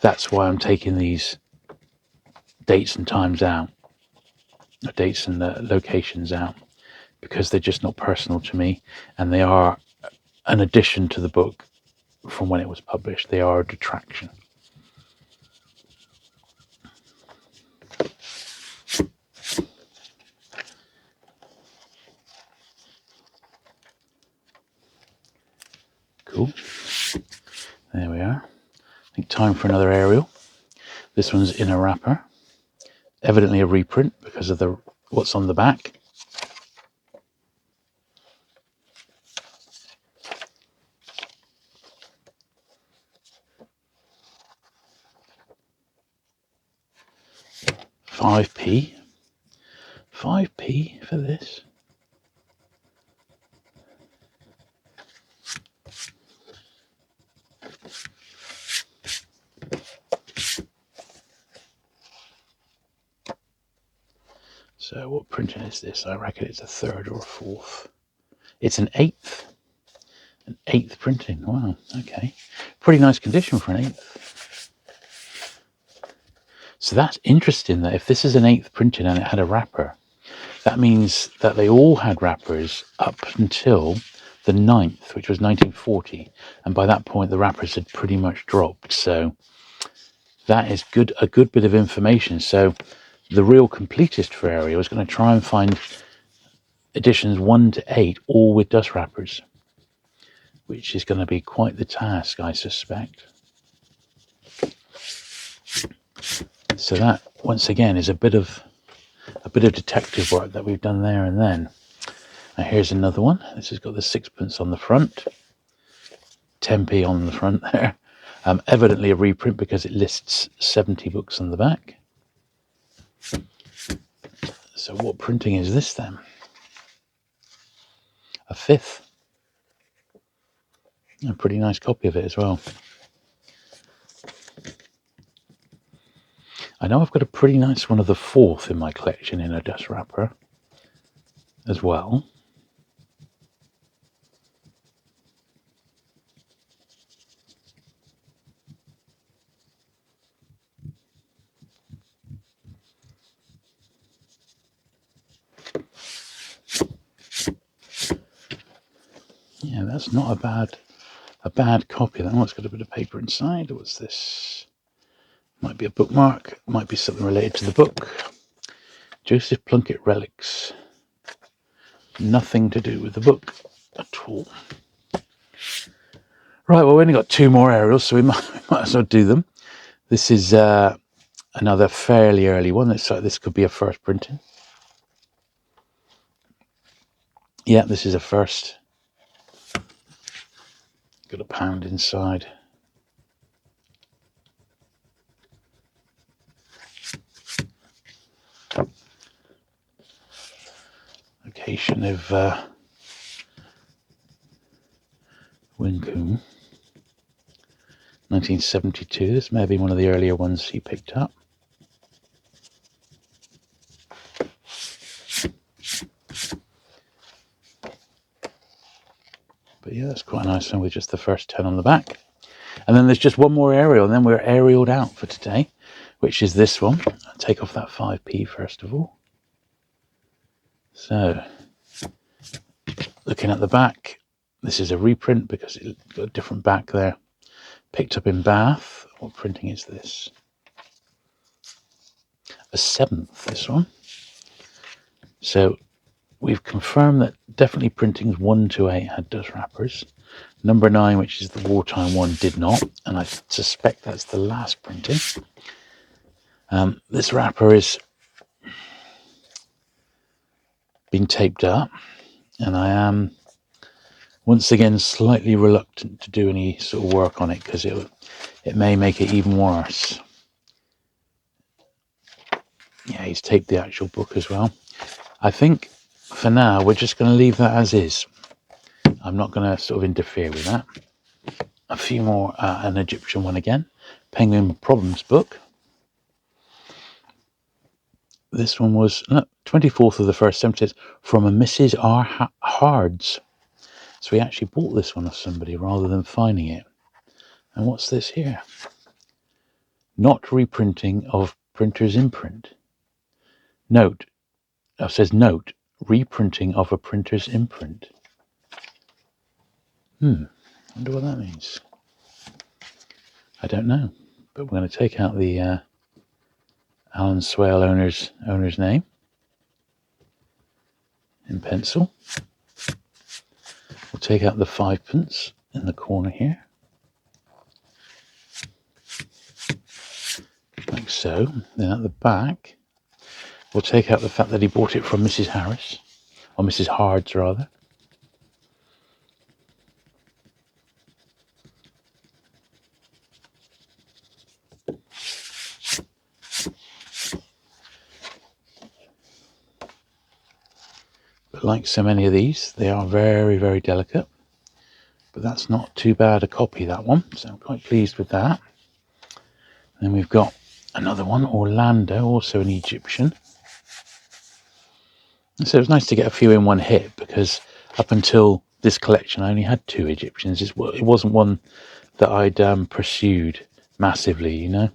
that's why I'm taking these dates and times out, the dates and the locations out, because they're just not personal to me, and they are an addition to the book from when it was published. They are a detraction. Cool. There we are. I think time for another aerial. This one's in a wrapper. Evidently a reprint because of the what's on the back. £5p. £5p for this. So what printing is this? I reckon it's a 3rd or a 4th. It's an 8th. An 8th printing. Wow, okay. Pretty nice condition for an 8th. So that's interesting that if this is an 8th printing and it had a wrapper, that means that they all had wrappers up until the 9th, which was 1940. And by that point, the wrappers had pretty much dropped. So that is good, a good bit of information. So the real completist for area was going to try and find editions 1 to 8, all with dust wrappers, which is going to be quite the task, I suspect. So that, once again, is a bit of detective work that we've done there and then. Now here's another one. This has got the 6pence on the front, 10p on the front there. Evidently a reprint because it lists 70 books on the back. So what printing is this then? A 5th. A pretty nice copy of it as well. I know I've got a pretty nice one of the 4th in my collection in a dust wrapper as well. Yeah, that's not a bad copy. That one's got a bit of paper inside. What's this? Might be a bookmark. Might be something related to the book. Joseph Plunkett relics. Nothing to do with the book at all. Right, well, we only got 2 more aerials, so we might as well do them. This is another fairly early one. This could be a first printing. Yeah, this is a first. Got a pound inside. Location of Wincombe, 1972. This may be one of the earlier ones he picked up. But yeah, that's quite a nice one with just the first 10 on the back. And then there's just one more aerial, and then we're aerialed out for today, which is this one. I'll take off that 5p first of all. So, looking at the back, this is a reprint because it's got a different back there. Picked up in Bath. What printing is this? A 7th, this one. So, we've confirmed that definitely printings 1 to 8 had dust wrappers. Number 9, which is the wartime one, did not, and I suspect that's the last printing. This wrapper is been taped up, and I am once again slightly reluctant to do any sort of work on it because it may make it even worse. Yeah, he's taped the actual book as well. I think for now we're just going to leave that as is. I'm not going to sort of interfere with that. A few more, an Egyptian one again. Penguin Problems book. This one was 24th of the 1st, 76, from a Mrs. R. Hards. So we actually bought this one off somebody rather than finding it. And what's this here? Not reprinting of printer's imprint. Note, it says note, reprinting of a printer's imprint. Wonder what that means. I don't know, but we're going to take out the Alan Swale owner's name in pencil. We'll take out the 5p in the corner here, like so. Then at the back, we'll take out the fact that he bought it from Mrs. Harris, or Mrs. Hards rather. But like so many of these, they are very, very delicate. But that's not too bad a copy, that one. So I'm quite pleased with that. Then we've got another one, Orlando, also an Egyptian. So it was nice to get a few in one hit, because up until this collection I only had 2 Egyptians. It wasn't one that I'd pursued massively, you know.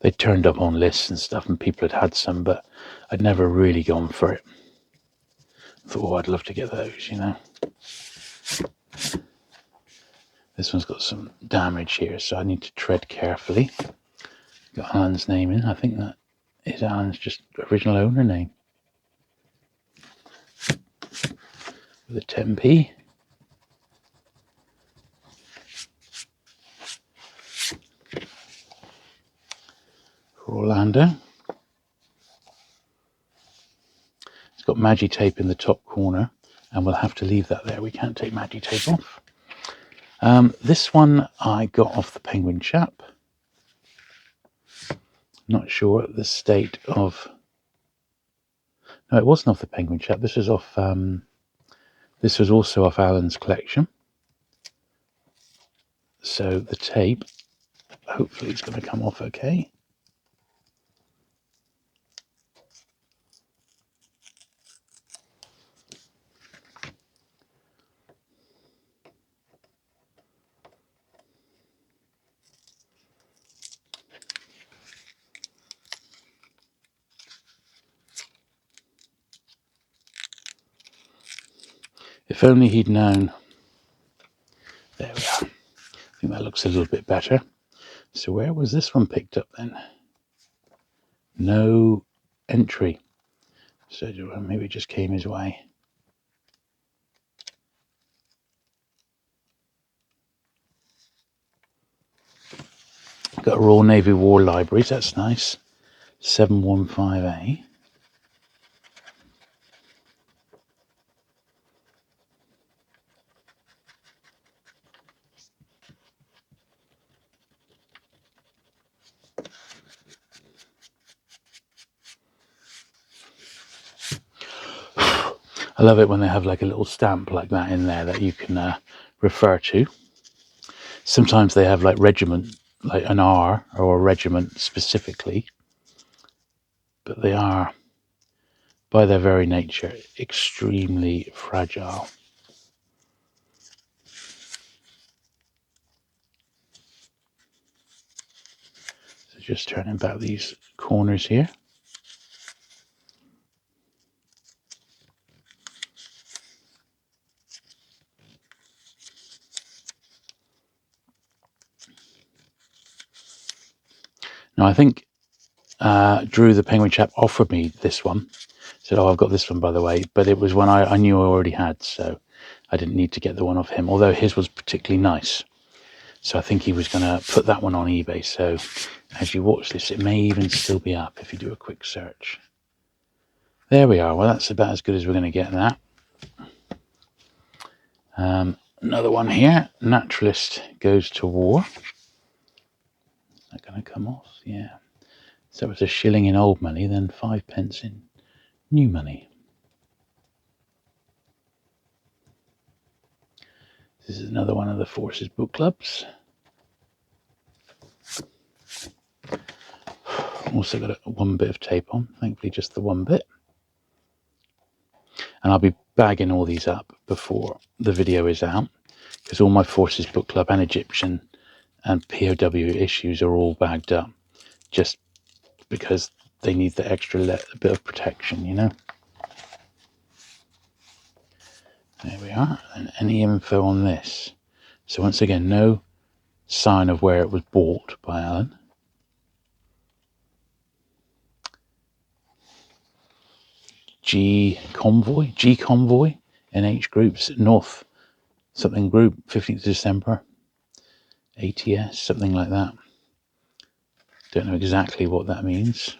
They turned up on lists and stuff, and people had some, but I'd never really gone for it. I thought, oh, I'd love to get those, you know. This one's got some damage here, so I need to tread carefully. Got Alan's name in. I think that is Alan's just original owner name. With a 10p. For Orlando. It's got Magi tape in the top corner, and we'll have to leave that there. We can't take Magi tape off. This one I got off the Penguin chap. Not sure the state of... No, it wasn't off the Penguin chap. This was off... This was also off Alan's collection. So the tape, hopefully it's going to come off okay. If only he'd known. There we are. I think that looks a little bit better. So where was this one picked up then? No entry. So maybe it just came his way. Got Royal Navy War Libraries, that's nice. 715A. I love it when they have like a little stamp like that in there that you can refer to. Sometimes they have like regiment, like an R or a regiment specifically, but they are, by their very nature, extremely fragile. So just turning back these corners here. Now I think Drew, the Penguin chap, offered me this one. Said, oh, I've got this one, by the way. But it was one I knew I already had, so I didn't need to get the one off him, although his was particularly nice. So I think he was going to put that one on eBay. So as you watch this, it may even still be up if you do a quick search. There we are. Well, that's about as good as we're going to get that. Another one here. Naturalist Goes to War. Is that going to come off? Yeah. So it's a shilling in old money, then 5p in new money. This is another one of the Forces book clubs. Also got one bit of tape on, thankfully just the one bit. And I'll be bagging all these up before the video is out, because all my Forces book club and Egyptian and POW issues are all bagged up, just because they need the extra bit of protection, you know. There we are. And any info on this? So once again, no sign of where it was bought by Alan. G Convoy, NH Groups, North something group, 15th December, ATS, something like that. Don't know exactly what that means.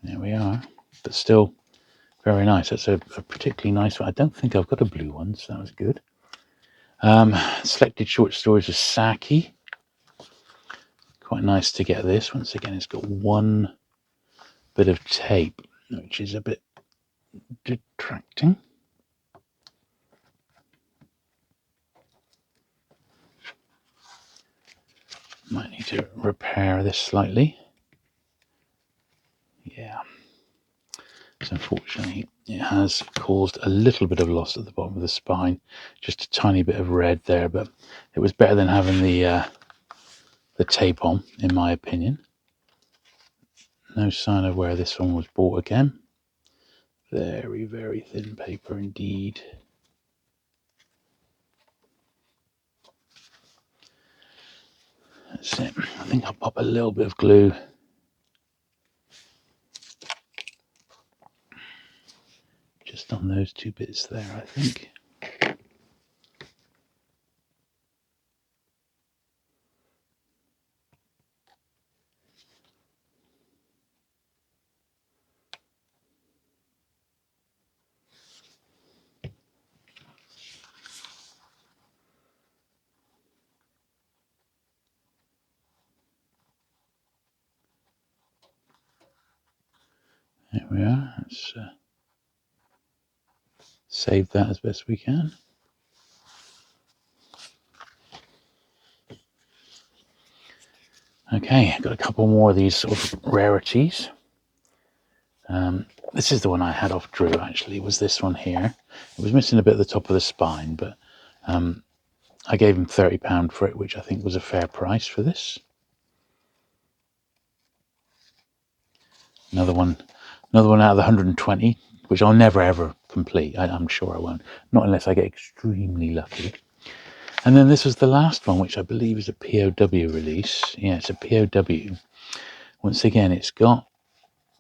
There we are, but still very nice. That's a particularly nice one. I don't think I've got a blue one, so that was good. Selected short stories of Saki. Quite nice to get this. Once again, it's got one bit of tape, which is a bit detracting. Might need to repair this slightly. Yeah. So unfortunately, it has caused a little bit of loss at the bottom of the spine. Just a tiny bit of red there, but it was better than having the tape on, in my opinion. No sign of where this one was bought again. Very, very thin paper indeed. That's it. I think I'll pop a little bit of glue just on those two bits there, I think. There we are. Let's save that as best we can. Okay, got a couple more of these sort of rarities. This is the one I had off Drew, actually, was this one here. It was missing a bit at the top of the spine, but I gave him £30 for it, which I think was a fair price for this. Another one out of the 120, which I'll never ever complete. I'm sure I won't, not unless I get extremely lucky. And then this was the last one, which I believe is a POW release. Yeah, it's a POW. Once again, it's got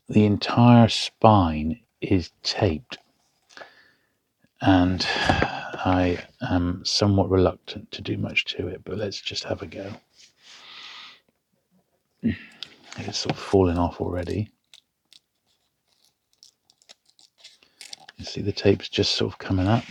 the entire spine is taped, and I am somewhat reluctant to do much to it, but let's just have a go. It's sort of falling off already. You see the tape's just sort of coming up.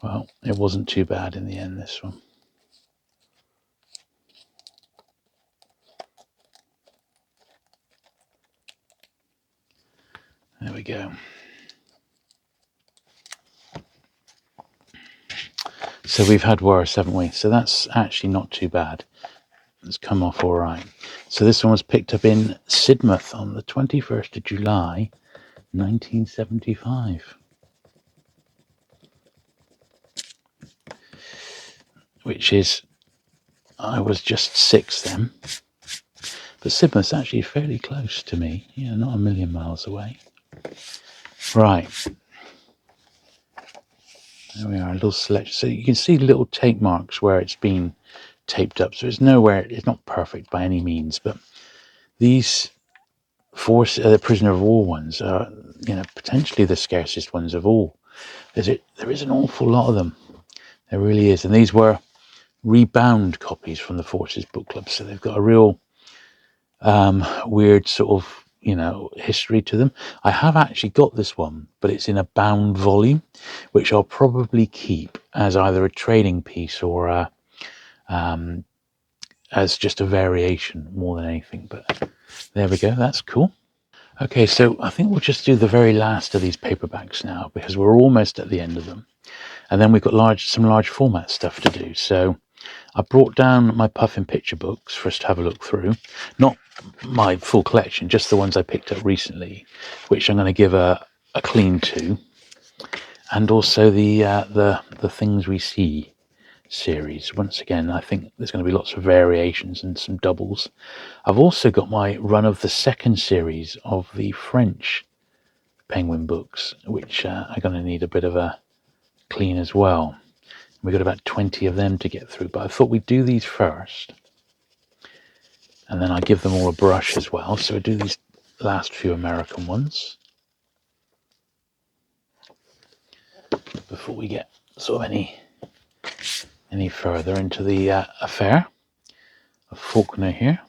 Well, it wasn't too bad in the end, this one. There we go. So we've had worse, haven't we? So that's actually not too bad. It's come off all right. So this one was picked up in Sidmouth on the 21st of July, 1975. Which is, I was just 6 then. But Sidmouth's actually fairly close to me. Yeah, not a million miles away. Right. There we are, a little selection. So you can see little tape marks where it's been taped up. So it's nowhere, it's not perfect by any means. But these the prisoner of war ones are, you know, potentially the scarcest ones of all. There is an awful lot of them. There really is. And these were Rebound copies from the Forces book club. So they've got a real weird sort of you know, history to them. I have actually got this one, but it's in a bound volume, which I'll probably keep as either a trading piece or as just a variation more than anything. But there we go, that's cool. Okay, so I think we'll just do the very last of these paperbacks now, because we're almost at the end of them. And then we've got some large format stuff to do. So I brought down my Puffin picture books for us to have a look through. Not my full collection, just the ones I picked up recently, which I'm going to give a clean to. And also the Things We See series. Once again, I think there's going to be lots of variations and some doubles. I've also got my run of the second series of the French Penguin books, which are going to need a bit of a clean as well. We've got about 20 of them to get through, but I thought we'd do these first, and then I give them all a brush as well. So we do these last few American ones before we get sort of any further into the affair of Faulkner here.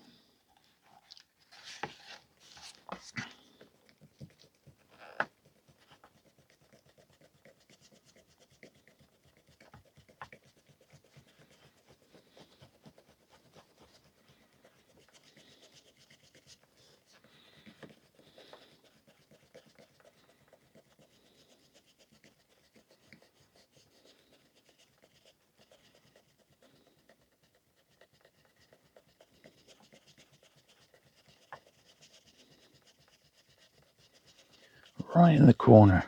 Right in the corner.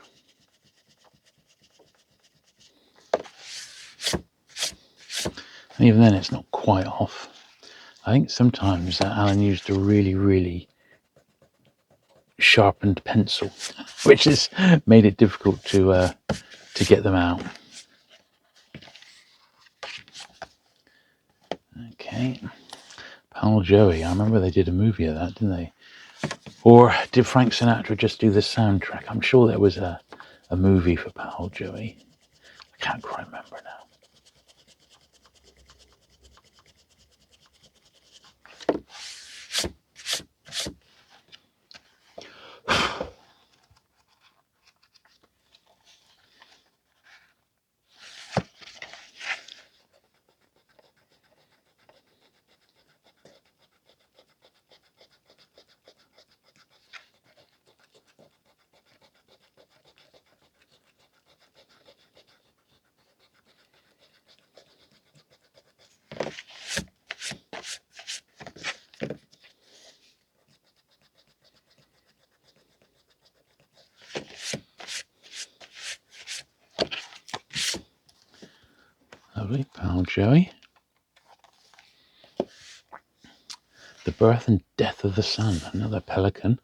And even then it's not quite off. I think sometimes Alan used a really sharpened pencil, which has made it difficult to get them out. Okay, Pal Joey, I remember they did a movie of that, didn't they? Or did Frank Sinatra just do the soundtrack? I'm sure there was a movie for Pal Joey. I can't quite remember now. Lovely, Pal Joey. The Birth and Death of the Sun, another pelican.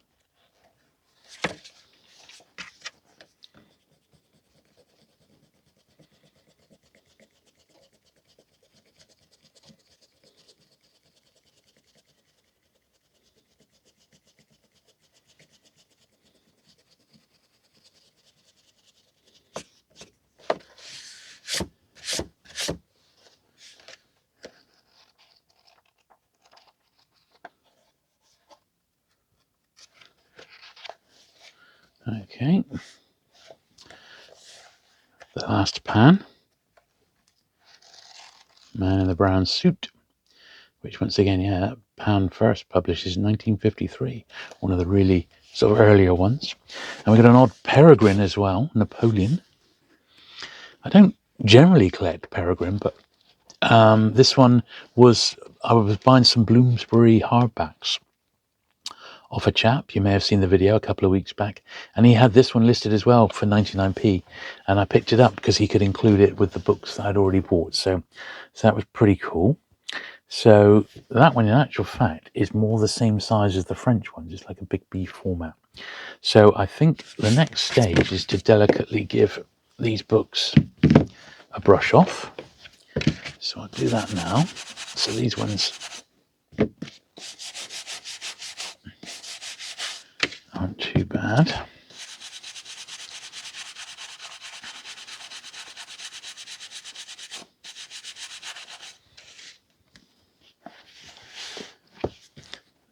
Okay. The Last Pan. Man in the Brown Suit, which once again, yeah, Pan first publishes in 1953, one of the really sort of earlier ones. And we got an odd peregrine as well, Napoleon. I don't generally collect peregrine, but this one was, I was buying some Bloomsbury hardbacks off a chap. You may have seen the video a couple of weeks back, and he had this one listed as well for 99p, and I picked it up because he could include it with the books that I'd already bought. So that was pretty cool. So that one, in actual fact, is more the same size as the French one, just like a big B format. So I think the next stage is to delicately give these books a brush off. So I'll do that now. So these ones aren't too bad.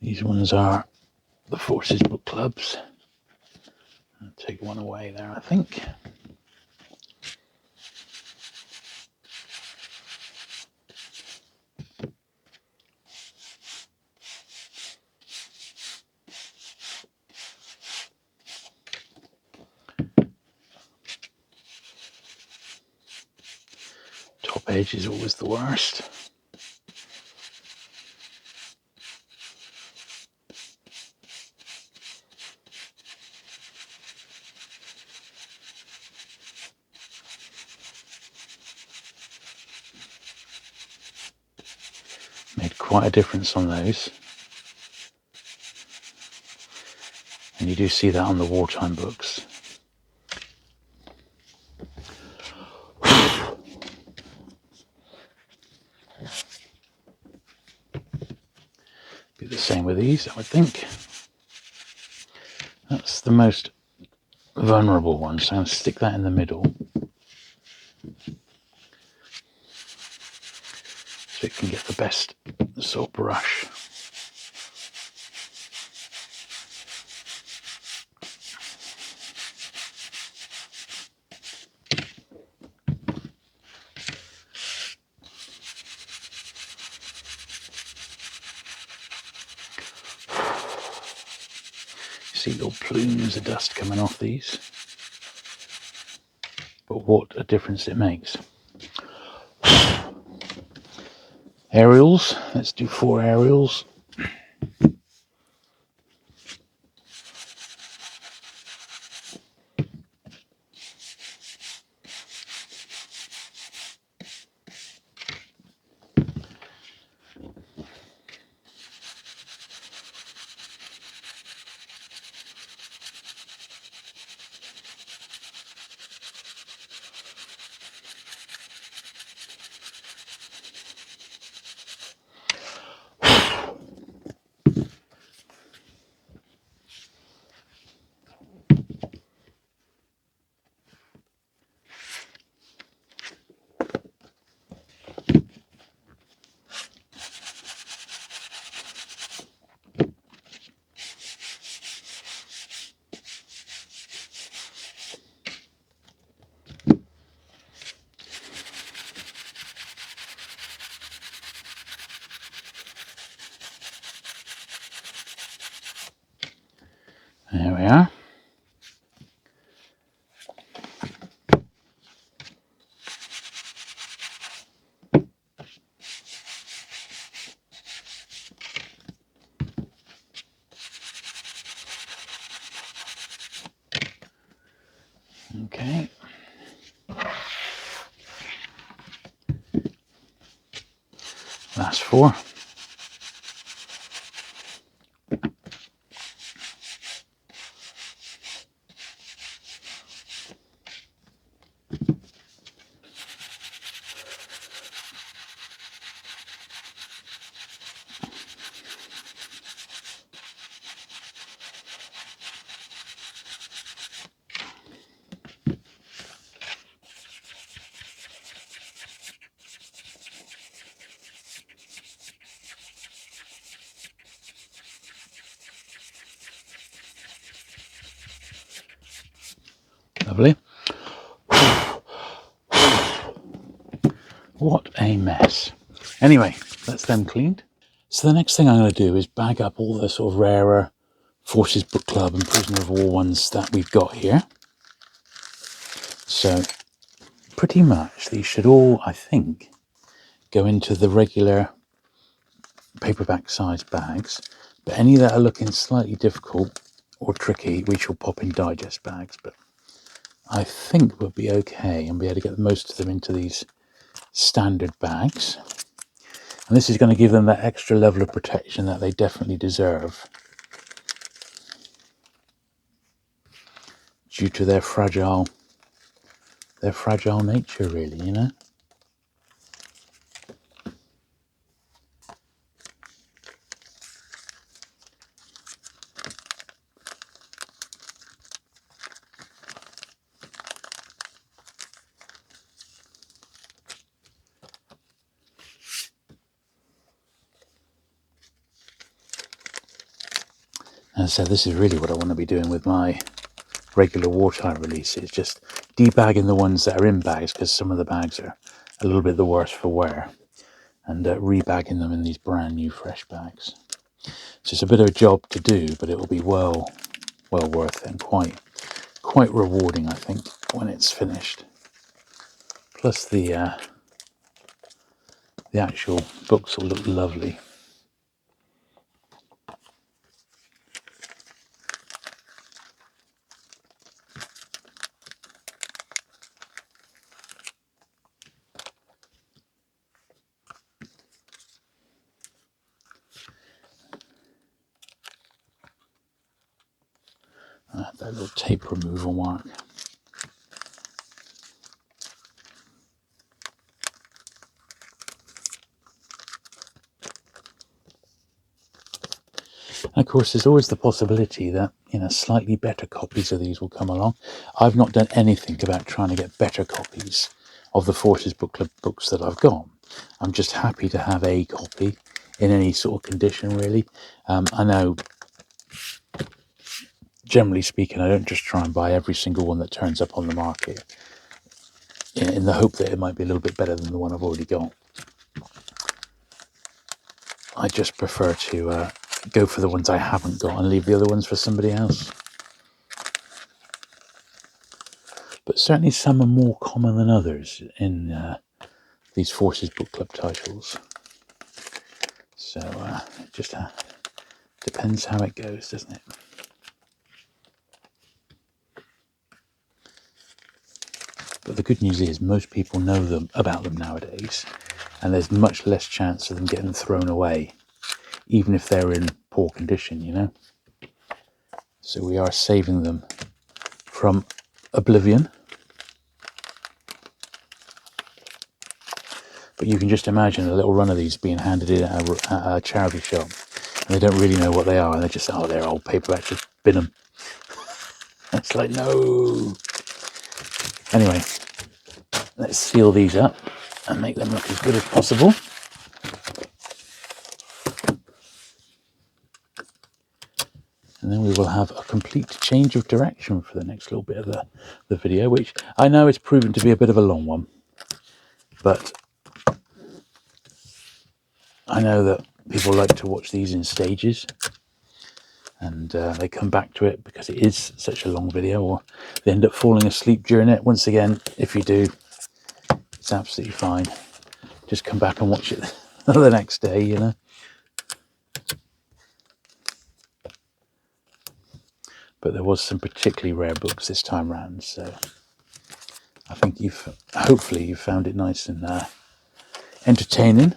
These ones are the Forces book clubs. I'll take one away there, I think. Top edge is always the worst. Made quite a difference on those. And you do see that on the wartime books. Be the same with these, I would think. That's the most vulnerable one, so I'm going to stick that in the middle. So it can get the best sort of brush. See little plumes of dust coming off these. But what a difference it makes. Aerials, let's do 4 aerials. There we are. Okay. Last 4. Lovely. What a mess. Anyway, that's them cleaned. So the next thing I'm going to do is bag up all the sort of rarer Forces Book Club and Prisoner of War ones that we've got here. So pretty much these should all, I think, go into the regular paperback size bags. But any that are looking slightly difficult or tricky, we shall pop in digest bags. But I think we'll be okay and be able to get most of them into these standard bags. And this is going to give them that extra level of protection that they definitely deserve due to their fragile nature, really, you know. And so this is really what I want to be doing with my regular wartime releases, just debagging the ones that are in bags, because some of the bags are a little bit the worse for wear, and rebagging them in these brand new fresh bags. So it's a bit of a job to do, but it will be well worth it, and quite rewarding, I think, when it's finished. Plus the actual books will look lovely. That little tape removal mark. And of course, there's always the possibility that, you know, slightly better copies of these will come along. I've not done anything about trying to get better copies of the Forces Book Club books that I've got. I'm just happy to have a copy in any sort of condition, really. I know, generally speaking, I don't just try and buy every single one that turns up on the market in the hope that it might be a little bit better than the one I've already got. I just prefer to go for the ones I haven't got and leave the other ones for somebody else. But certainly some are more common than others in these Forces Book Club titles. So it just depends how it goes, doesn't it? But the good news is most people know about them nowadays, and there's much less chance of them getting thrown away, even if they're in poor condition, you know. So we are saving them from oblivion. But you can just imagine a little run of these being handed in at a charity shop, and they don't really know what they are, and they just say, oh, they're old paperbacks, just bin them. It's like, no. Anyway, let's seal these up and make them look as good as possible. And then we will have a complete change of direction for the next little bit of the video, which I know is proven to be a bit of a long one, but I know that people like to watch these in stages, and they come back to it because it is such a long video, or they end up falling asleep during it. Once again, if you do, it's absolutely fine. Just come back and watch it the next day, you know. But there was some particularly rare books this time round, so I think hopefully you've found it nice and entertaining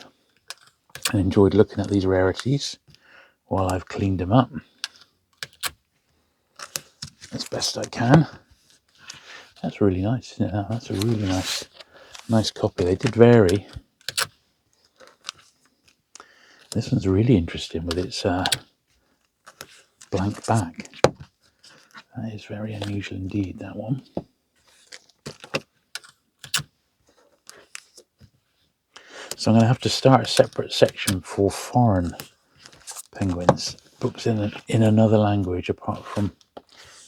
and enjoyed looking at these rarities while I've cleaned them up as best I can. That's really nice, isn't it? That's a really nice copy. They did vary. This one's really interesting with its blank back. That is very unusual indeed, that one. So I'm going to have to start a separate section for foreign penguins, books in another language apart from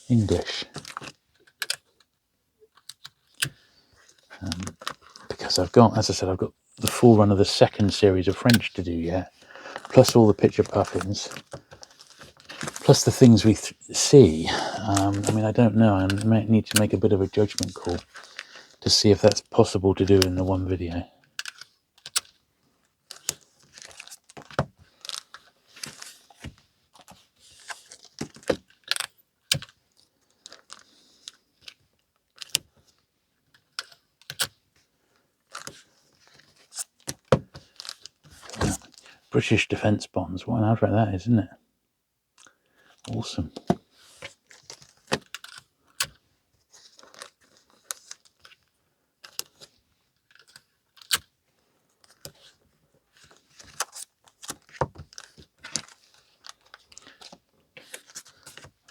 English. Because I've got, as I said, I've got the full run of the second series of French to do yet, plus all the picture puffins, plus the things we see. I mean, I don't know. I might need to make a bit of a judgment call to see if that's possible to do in the one video. British Defence Bonds. What an advert that is, isn't it? Awesome.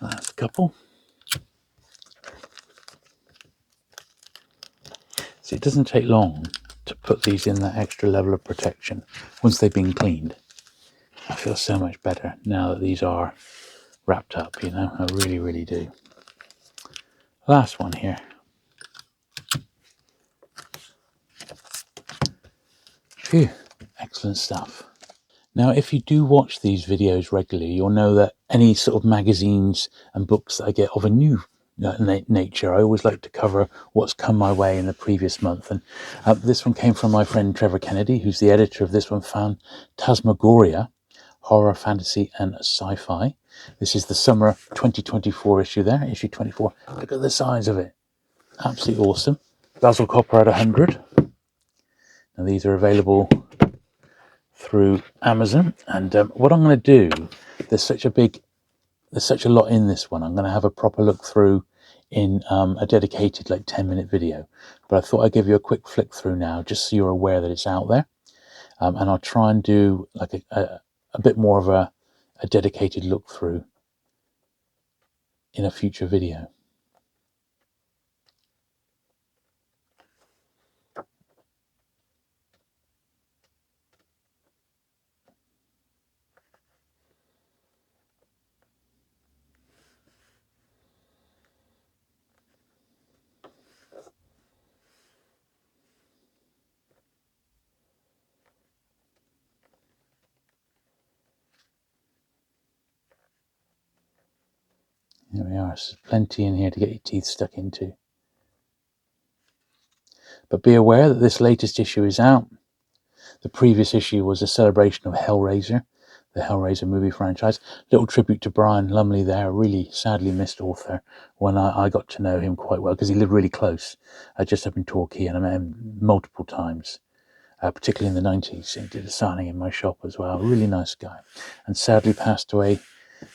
That's a couple. See, it doesn't take long to put these in that extra level of protection once they've been cleaned. I feel so much better now that these are wrapped up, you know. I really, really do. Last one here. Phew, excellent stuff. Now, if you do watch these videos regularly, you'll know that any sort of magazines and books that I get of a new nature, I always like to cover what's come my way in the previous month. And this one came from my friend Trevor Kennedy, who's the editor of this one, Fantasmagoria, Horror, Fantasy and Sci-Fi. This is the summer 2024 issue there, issue 24. Look at the size of it. Absolutely awesome. Basil Copper at 100. Now these are available through Amazon. And what I'm going to do, there's such a lot in this one. I'm going to have a proper look through in a dedicated like 10-minute video. But I thought I'd give you a quick flick through now, just so you're aware that it's out there. And I'll try and do like a bit more of a dedicated look through in a future video. Here we are. There's plenty in here to get your teeth stuck into. But be aware that this latest issue is out. The previous issue was a celebration of Hellraiser, the Hellraiser movie franchise. Little tribute to Brian Lumley there, a really sadly missed author. When I got to know him quite well, because he lived really close, just up in Torquay, and I met him multiple times, particularly in the 90s. He did a signing in my shop as well. Really nice guy. And sadly passed away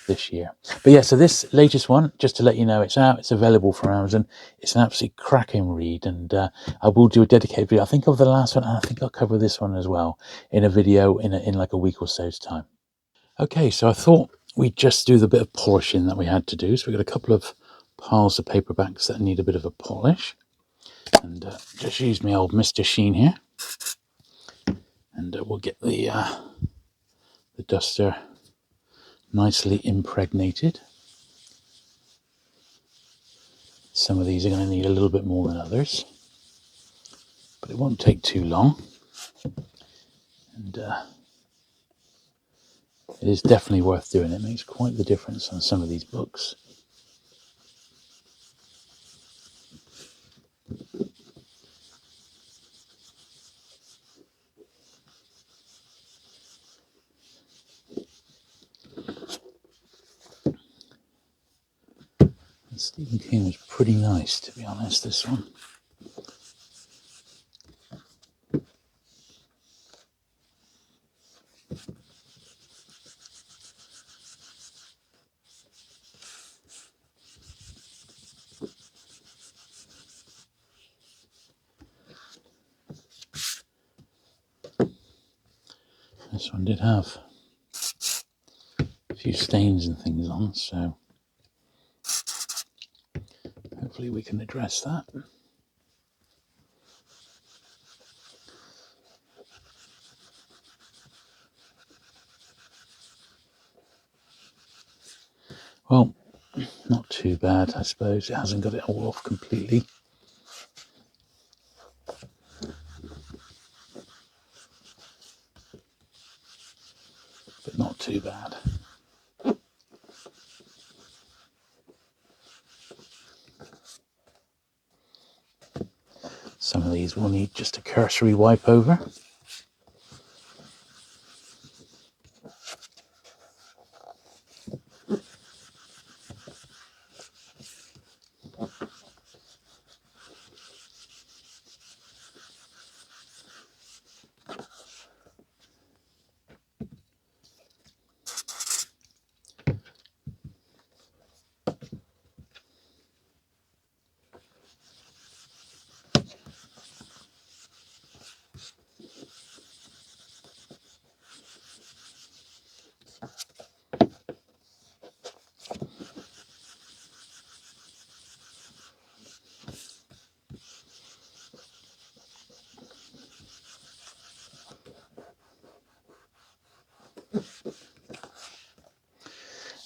this year. But yeah, so this latest one, just to let you know, it's out, it's available from Amazon. It's an absolutely cracking read, and I will do a dedicated video, I think, of the last one, and I think I'll cover this one as well in a video in like a week or so's time. Okay, so I thought we'd just do the bit of polishing that we had to do. So we've got a couple of piles of paperbacks that need a bit of a polish, and just use my old Mr. Sheen here, and we'll get the duster nicely impregnated. Some of these are going to need a little bit more than others, but it won't take too long. And it is definitely worth doing. It makes quite the difference on some of these books. And Stephen King was pretty nice, to be honest, this one. This one did have a few stains and things on, so hopefully we can address that. Well, not too bad, I suppose. It hasn't got it all off completely. But not too bad. Some of these will need just a cursory wipe over.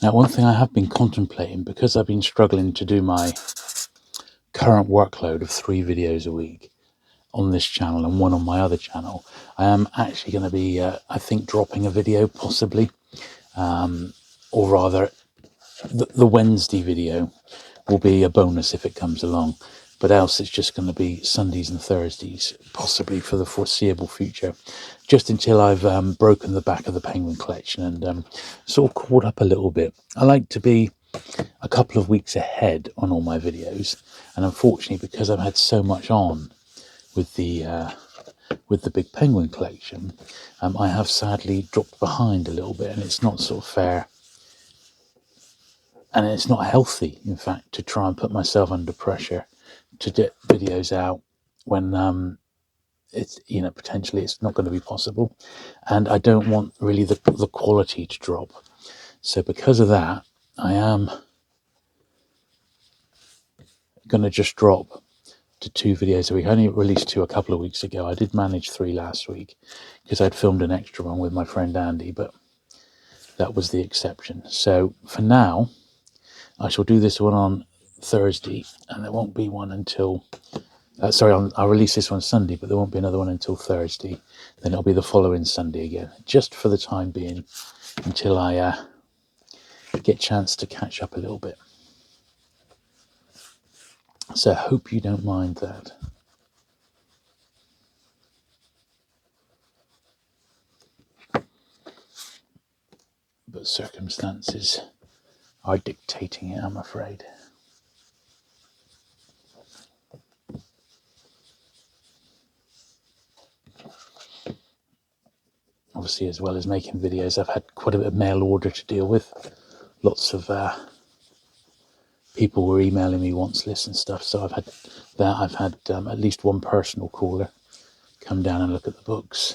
Now, one thing I have been contemplating, because I've been struggling to do my current workload of 3 videos a week on this channel and 1 on my other channel, I am actually going to be, I think, dropping a video possibly, or rather the Wednesday video will be a bonus if it comes along, but else it's just going to be Sundays and Thursdays, possibly for the foreseeable future, just until I've broken the back of the Penguin collection and sort of caught up a little bit. I like to be a couple of weeks ahead on all my videos, and unfortunately, because I've had so much on with the big Penguin collection, I have sadly dropped behind a little bit, and it's not sort of fair. And it's not healthy, in fact, to try and put myself under pressure to get videos out when it's, potentially it's not going to be possible. And I don't want really the quality to drop. So because of that, I am going to just drop to 2 videos a week. I only released 2 a couple of weeks ago. I did manage 3 last week because I'd filmed an extra one with my friend Andy, but that was the exception. So for now, I shall do this one on Thursday, and there won't be one until I'll release this one Sunday, but there won't be another one until Thursday. Then it'll be the following Sunday again, just for the time being, until I get a chance to catch up a little bit. So I hope you don't mind that. But circumstances are dictating it, I'm afraid. Obviously, as well as making videos, I've had quite a bit of mail order to deal with. Lots of people were emailing me wants lists and stuff, so I've had that. I've had at least one personal caller come down and look at the books,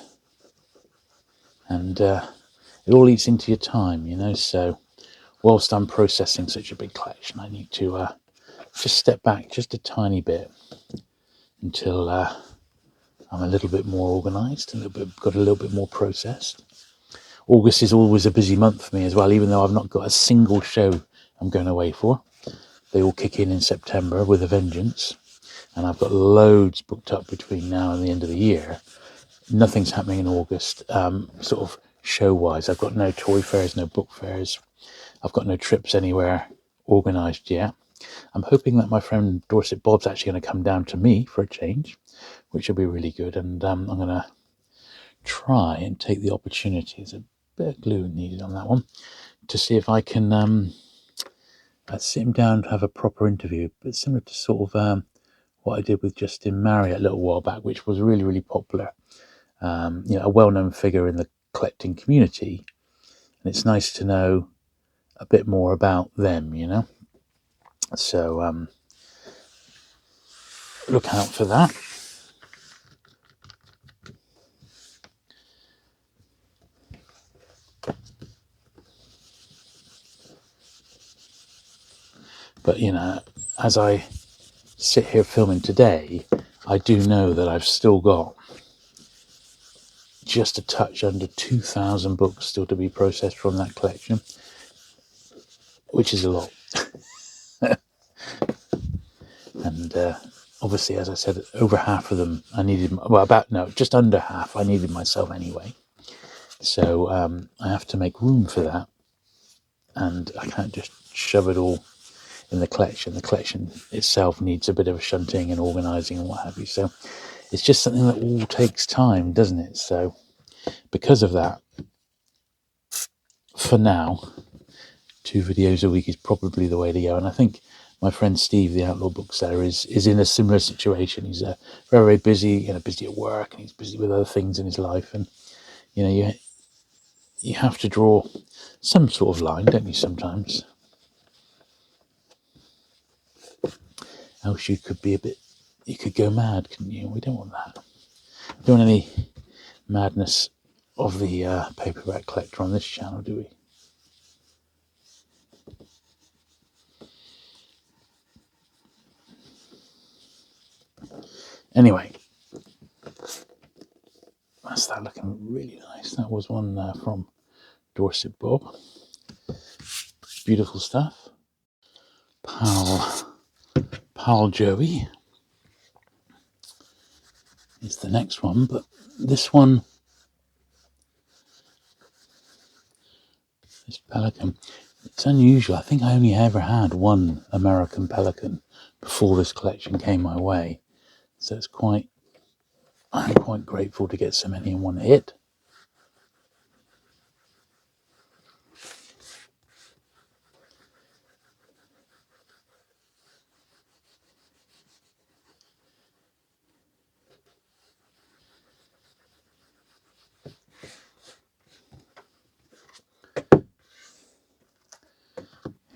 and it all eats into your time, so whilst I'm processing such a big collection, I need to just step back just a tiny bit until I'm a little bit more organised, got a little bit more processed. August is always a busy month for me as well, even though I've not got a single show I'm going away for. They all kick in September with a vengeance, and I've got loads booked up between now and the end of the year. Nothing's happening in August, sort of show-wise. I've got no toy fairs, no book fairs. I've got no trips anywhere organised yet. I'm hoping that my friend Dorset Bob's actually going to come down to me for a change, which will be really good, and I'm going to try and take the opportunity, there's a bit of glue needed on that one, to see if I can sit him down to have a proper interview, but similar to sort of what I did with Justin Marriott a little while back, which was really, really popular. A well-known figure in the collecting community, and it's nice to know a bit more about them, So look out for that. But as I sit here filming today, I do know that I've still got just a touch under 2,000 books still to be processed from that collection, which is a lot. And obviously, as I said, over half of them I needed, just under half I needed myself anyway. So I have to make room for that, and I can't just shove it all in the collection. The collection itself needs a bit of a shunting and organising and what have you. So it's just something that all takes time, doesn't it? So because of that, for now, 2 videos a week is probably the way to go. And I think my friend Steve, the Outlaw Bookseller, is in a similar situation. He's very, very busy, busy at work, and he's busy with other things in his life. And you have to draw some sort of line, don't you, sometimes? Else you could go mad, couldn't you? We don't want that. We don't want any madness of the paperback collector on this channel, do we? Anyway, that's that looking really nice. That was one from Dorset Bob. Beautiful stuff. Pal Joey is the next one, but this one, this pelican, it's unusual. I think I only ever had one American pelican before this collection came my way, so I'm quite grateful to get so many in one hit.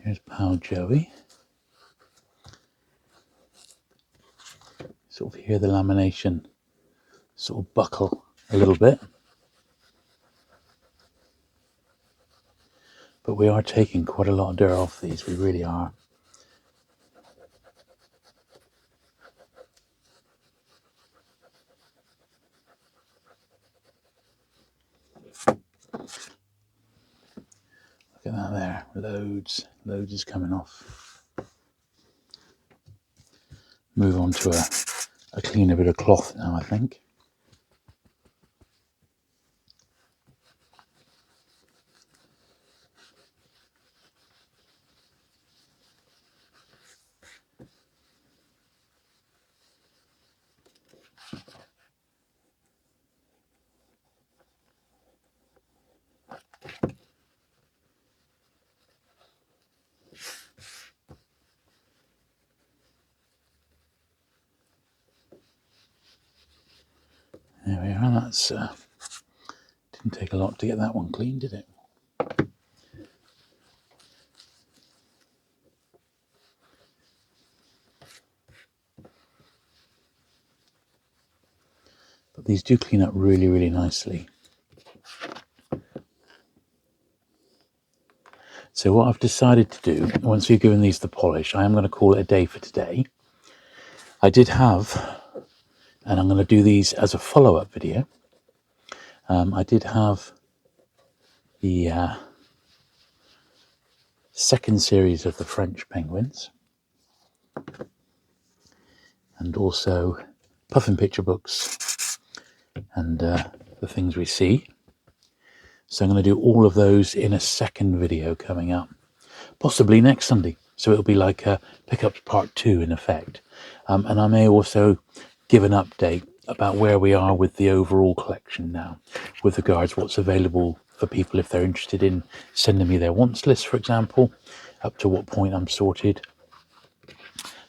Here's Pal Joey. Sort of hear the lamination sort of buckle a little bit. But we are taking quite a lot of dirt off these, we really are. Look at that there, loads is coming off. Move on to a cleaner bit of cloth now, I think. There we are, that's didn't take a lot to get that one clean, did it? But these do clean up really, really nicely. So what I've decided to do, once we've given these the polish, I am going to call it a day for today. I did have, and I'm going to do these as a follow-up video, I did have the second series of the French penguins, and also Puffin picture books, and the things we see. So I'm going to do all of those in a second video coming up, possibly next Sunday. So it'll be like a pickups part 2 in effect. And I may also give an update about where we are with the overall collection now, with regards what's available for people if they're interested in sending me their wants list, for example, up to what point I'm sorted.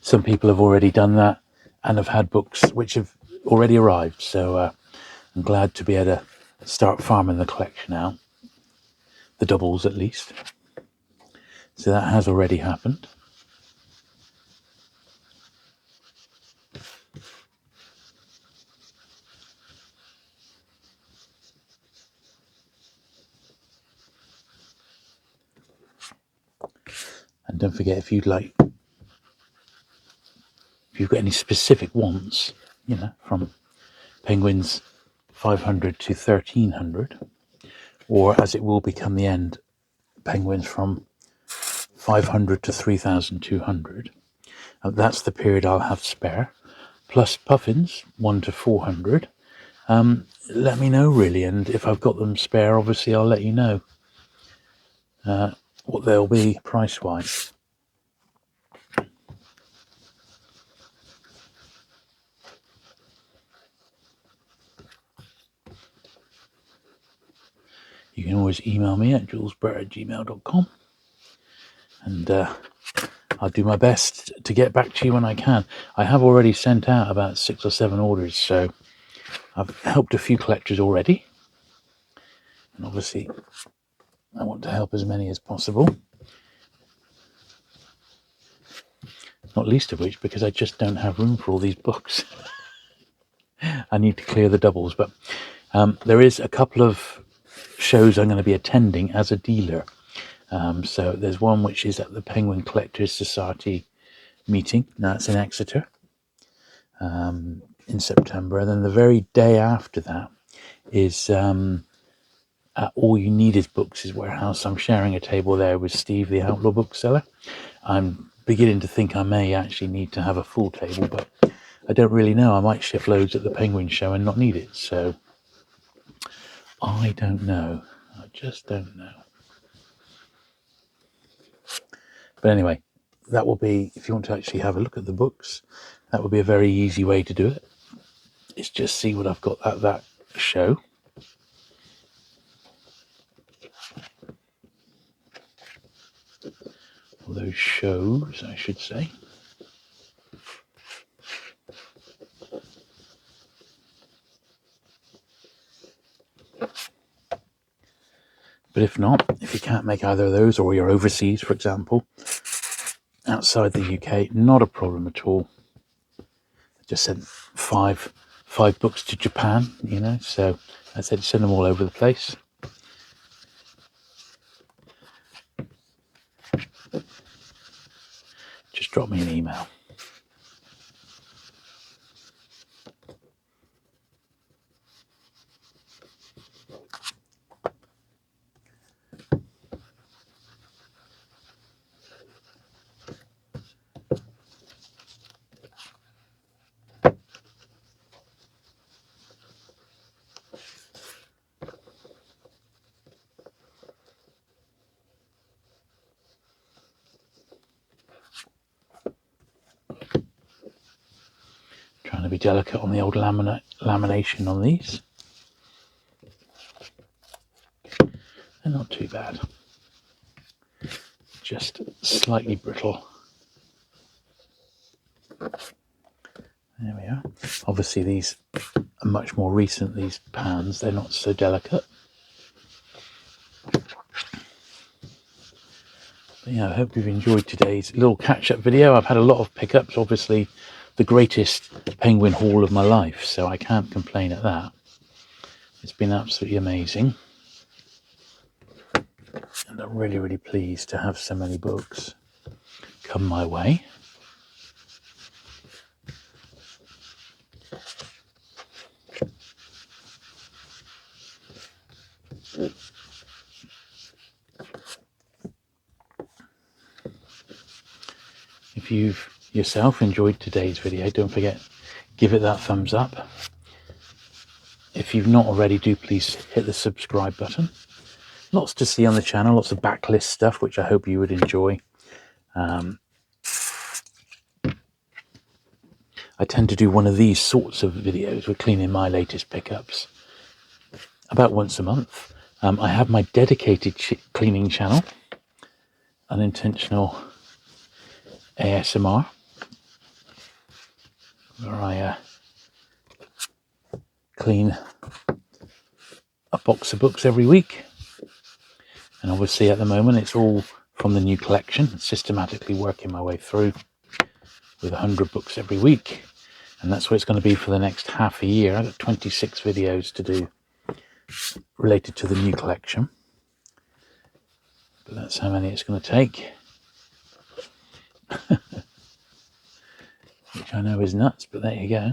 Some people have already done that and have had books which have already arrived. So I'm glad to be able to start farming the collection out, the doubles at least. So that has already happened. And don't forget, if you've got any specific wants, from penguins 500 to 1300, or as it will become the end, penguins from 500 to 3200, that's the period I'll have spare, plus puffins 1 to 400. Let me know, really, and if I've got them spare, obviously I'll let you know what they'll be price wise. You can always email me at julesburt@gmail.com, and I'll do my best to get back to you when I can. I have already sent out about 6 or 7 orders, so I've helped a few collectors already, and obviously I want to help as many as possible, not least of which because I just don't have room for all these books. I need to clear the doubles, but there is a couple of shows I'm going to be attending as a dealer. So there's one which is at the Penguin Collectors Society meeting. Now it's in Exeter in September. And then the very day after that is at All You Need Is Books' warehouse. I'm sharing a table there with Steve, the Outlaw bookseller. I'm beginning to think I may actually need to have a full table, but I don't really know. I might ship loads at the Penguin show and not need it, so I don't know. I just don't know. But anyway, that will be, if you want to actually have a look at the books, that would be a very easy way to do it. It's just see what I've got at that show. Or those shows, I should say. But if not, if you can't make either of those, or you're overseas, for example, outside the UK, not a problem at all. I just sent five books to Japan, you know, so I said send them all over the place. Just drop me an email. Trying to be delicate on the old lamination on these. They're not too bad. Just slightly brittle. There we are. Obviously these are much more recent, these pans. They're not so delicate. But yeah, I hope you've enjoyed today's little catch-up video. I've had a lot of pickups, obviously the greatest Penguin haul of my life, so I can't complain at that. It's been absolutely amazing. And I'm really, really pleased to have so many books come my way. If you've yourself enjoyed today's video, don't forget, give it that thumbs up. If you've not already, do please hit the subscribe button. Lots to see on the channel, lots of backlist stuff, which I hope you would enjoy. I tend to do one of these sorts of videos with cleaning my latest pickups about once a month. I have my dedicated cleaning channel, Unintentional ASMR, where I clean a box of books every week. And obviously at the moment it's all from the new collection, systematically working my way through with 100 books every week. And that's what it's going to be for the next half a year. I've got 26 videos to do related to the new collection. But that's how many it's going to take. Which I know is nuts, but there you go.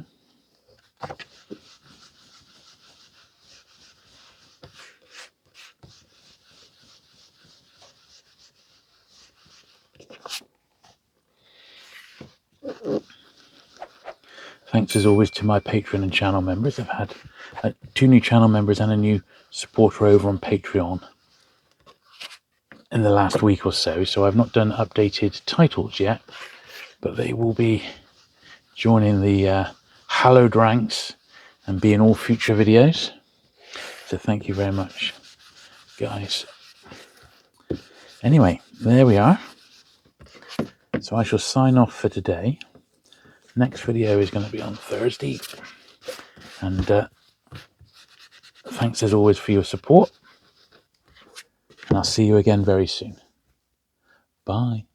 Thanks as always to my Patreon and channel members. I've had 2 new channel members and a new supporter over on Patreon in the last week or so. So I've not done updated titles yet, but they will be joining the hallowed ranks and be in all future videos. So thank you very much, guys. Anyway, there we are. So I shall sign off for today. Next video is going to be on Thursday. And thanks as always for your support. And I'll see you again very soon. Bye.